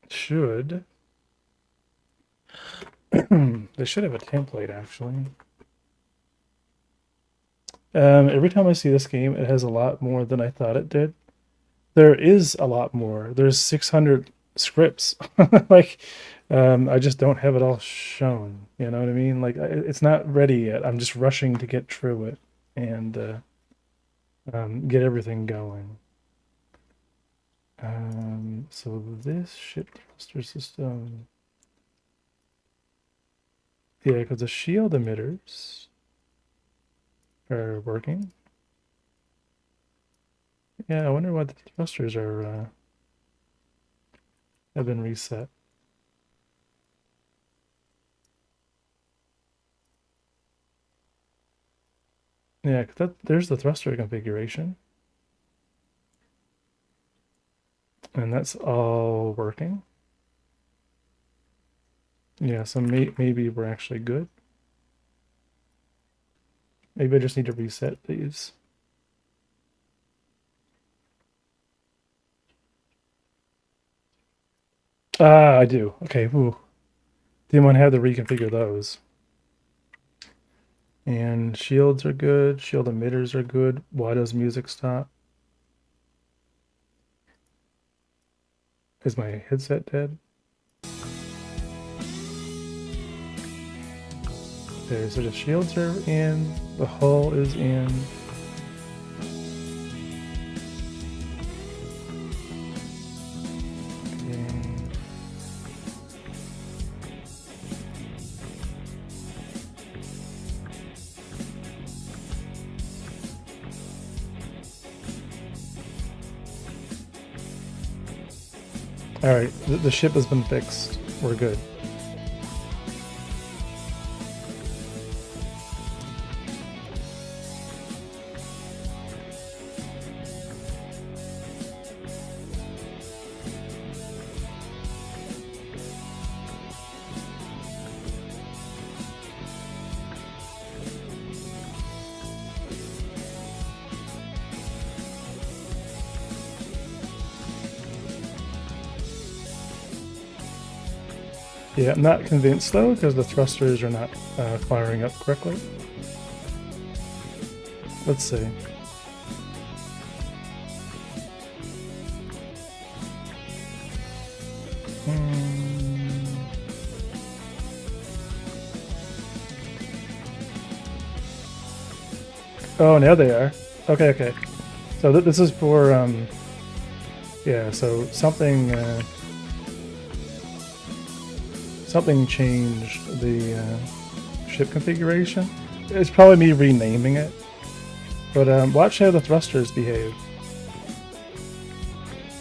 Should. They should have a template, actually. Every time I see this game, it has a lot more than I thought it did. There is a lot more. There's 600 scripts. Like, I just don't have it all shown. You know what I mean? Like, it's not ready yet. I'm just rushing to get through it and get everything going. So this ship thruster system. Yeah, because the shield emitters are working. Yeah, I wonder why the thrusters are have been reset. Yeah, 'cause there's the thruster configuration. And that's all working. Yeah, so maybe we're actually good. Maybe I just need to reset these. Ah, I do. Okay, ooh. Didn't want to have to reconfigure those. And shields are good. Shield emitters are good. Why does music stop? Is my headset dead? Okay, so the shields are in. The hull is in. Okay. All right, the ship has been fixed. We're good. Yeah, I'm not convinced though, because the thrusters are not firing up correctly. Let's see. Oh, now they are. Okay, okay. So this is for, yeah, so something changed the ship configuration. It's probably me renaming it. But watch how the thrusters behave.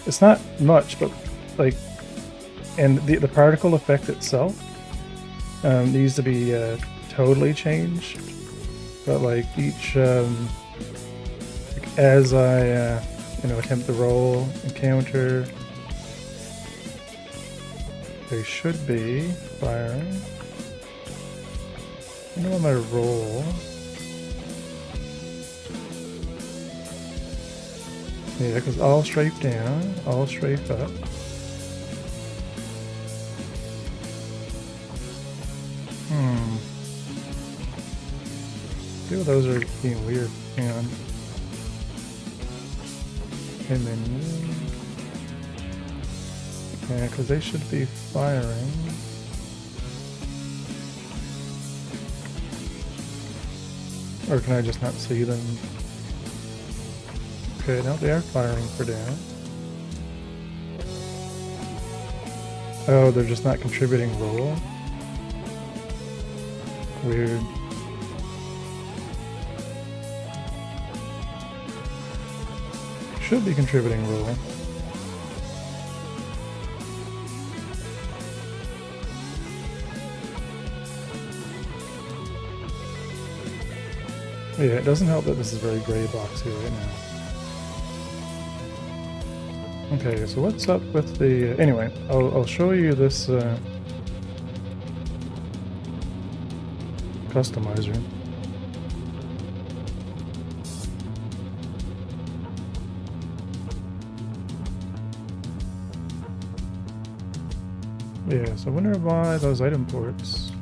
It's not much, but like, and the particle effect itself needs to be totally changed. But like each, like as I attempt to roll and counter, they should be firing. I know I'm gonna roll. Yeah, because all strafe down, all strafe up. Two of those are being weird. Hang on. And then, yeah, because they should be firing. Or can I just not see them? Okay, now they are firing for down. Oh, they're just not contributing roll. Weird. Should be contributing roll. Yeah, it doesn't help that this is very gray boxy right now. Okay, so what's up with the... anyway, I'll show you this customizer. Yeah, so I wonder why those item ports.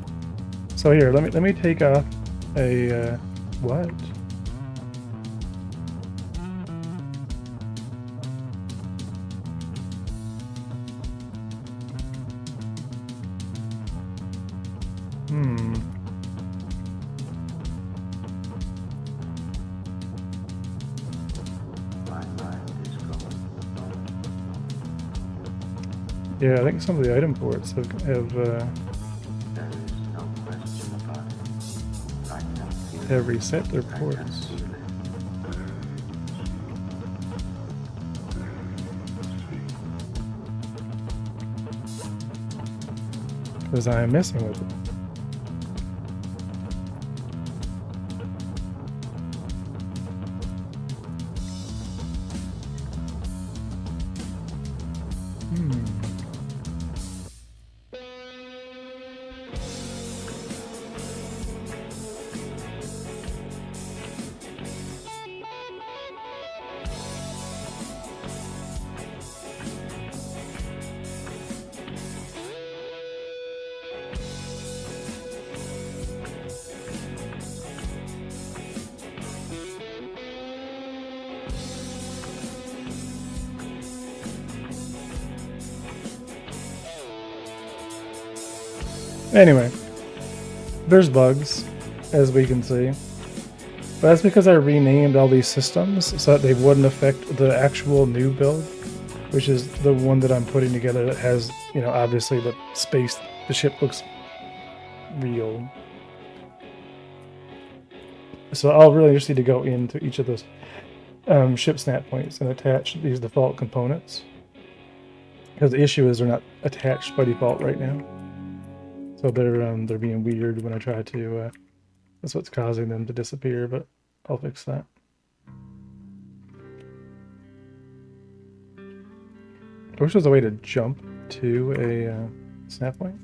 So here, let me take off a what? Yeah, I think some of the item ports have have reset their ports. Because I am messing with it. Anyway, there's bugs, as we can see. But that's because I renamed all these systems so that they wouldn't affect the actual new build, which is the one that I'm putting together that has, you know, obviously the space, the ship looks real. So I'll really just need to go into each of those ship snap points and attach these default components. Because the issue is they're not attached by default right now. So they're being weird when I try to, that's what's causing them to disappear, but I'll fix that. I wish there was a way to jump to a snap point.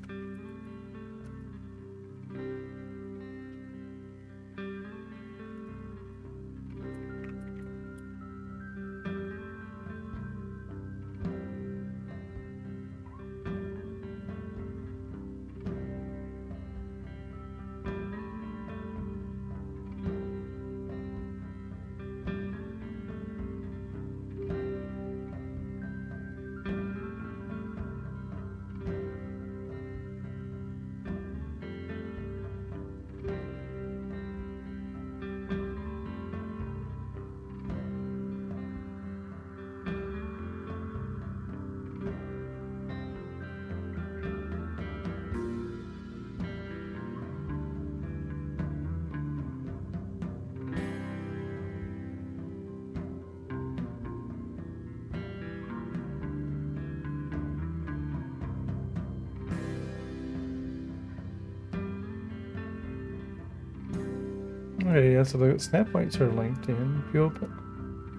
Okay, yeah, so the snap points are linked in. Fuel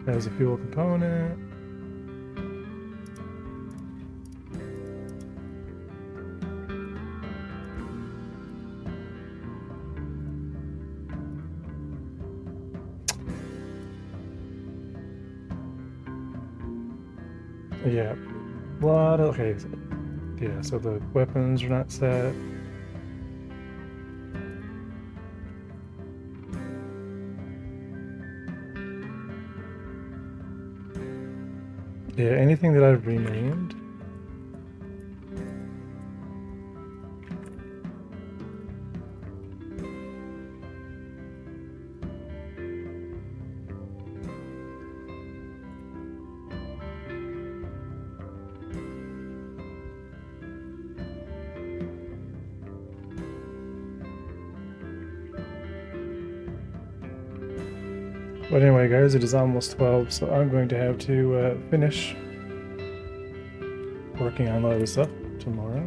has a fuel component. Yeah, a lot of, okay, yeah, so the weapons are not set. Yeah, anything that I've renamed. But anyway, guys, it is almost 12, so I'm going to have to finish working on a lot of this stuff tomorrow.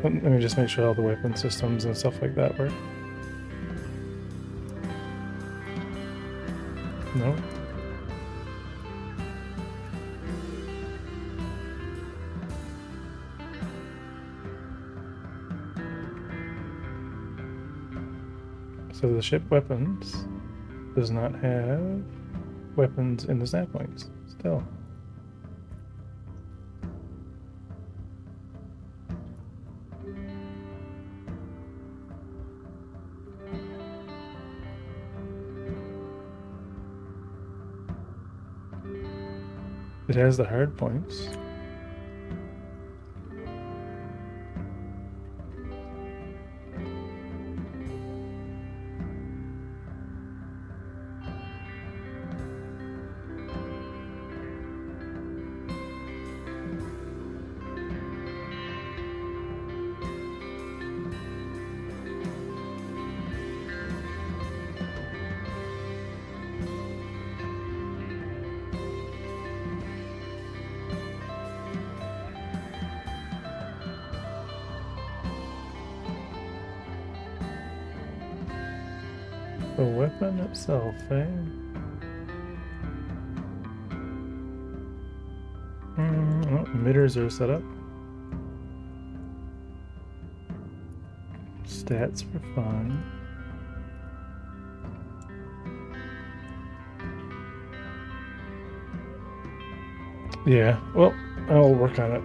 Let me just make sure all the weapon systems and stuff like that work. No? So the ship weapons does not have weapons in the snap points still. It has the hard points. the weapon itself, eh? Oh, emitters are set up. Stats are fine. Yeah, well, I'll work on it.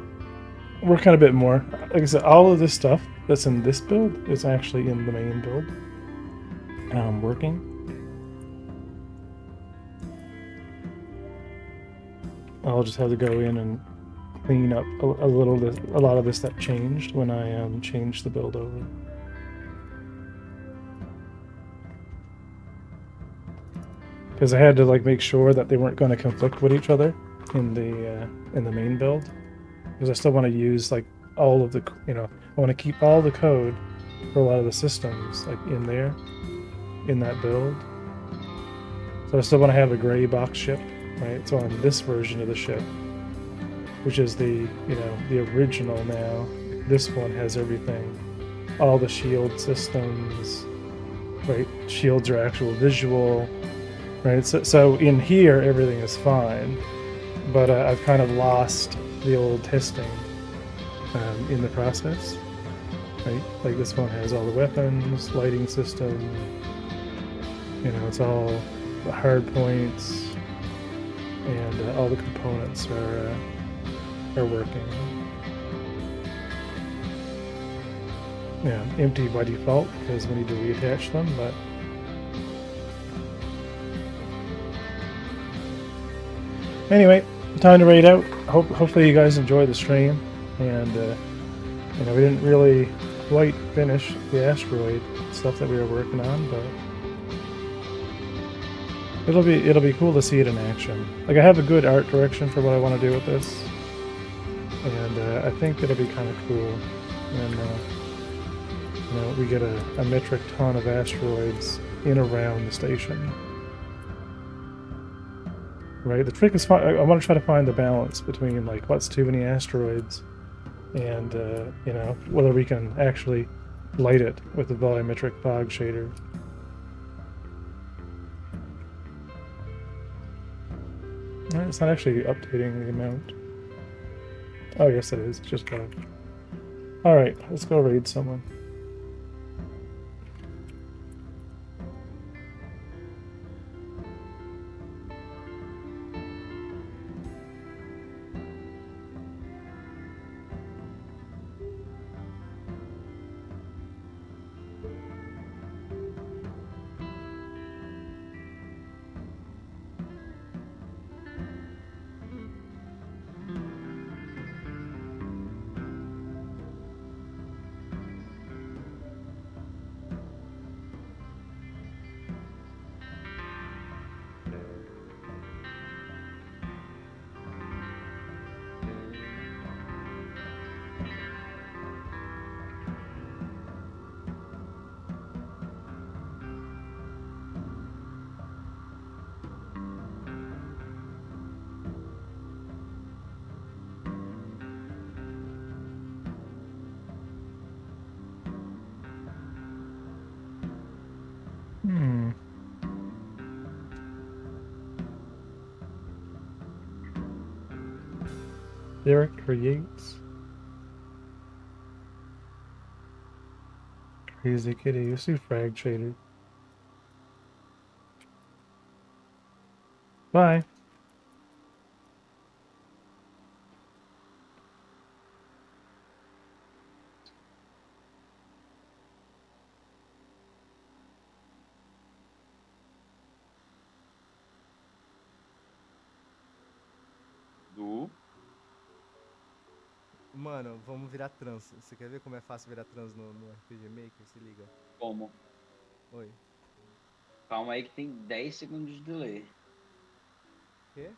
Work on a bit more. Like I said, all of this stuff that's in this build is actually in the main build. Working. I'll just have to go in and clean up a lot of this that changed when I changed the build over. Because I had to like make sure that they weren't going to conflict with each other in the main build. Because I still want to use like all of the I want to keep all the code for a lot of the systems like in there in that build. So I still want to have a gray box ship, right? So on this version of the ship, which is the the original now, this one has everything, all the shield systems, right? Shields are actual visual, right? So in here everything is fine, but I've kind of lost the old testing in the process, right? Like this one has all the weapons, lighting system, it's all the hard points, and all the components are working. Yeah, empty by default because we need to reattach them, but anyway, time to raid out. Hopefully you guys enjoyed the stream, and we didn't really quite finish the asteroid stuff that we were working on, but it'll be cool to see it in action. Like I have a good art direction for what I want to do with this, and I think it'll be kind of cool. And we get a metric ton of asteroids in around the station. Right. The trick is I want to try to find the balance between like what's too many asteroids, and whether we can actually light it with the volumetric fog shader. It's not actually updating the amount. Oh, yes, it is. It's just bugged. Alright, let's go raid someone. Derek creates. Crazy kitty, you see frag shader. Bye. Mano, vamos virar trans. Você quer ver como é fácil virar trans no RPG Maker? Se liga. Como? Oi. Calma aí que tem 10 segundos de delay. Quê?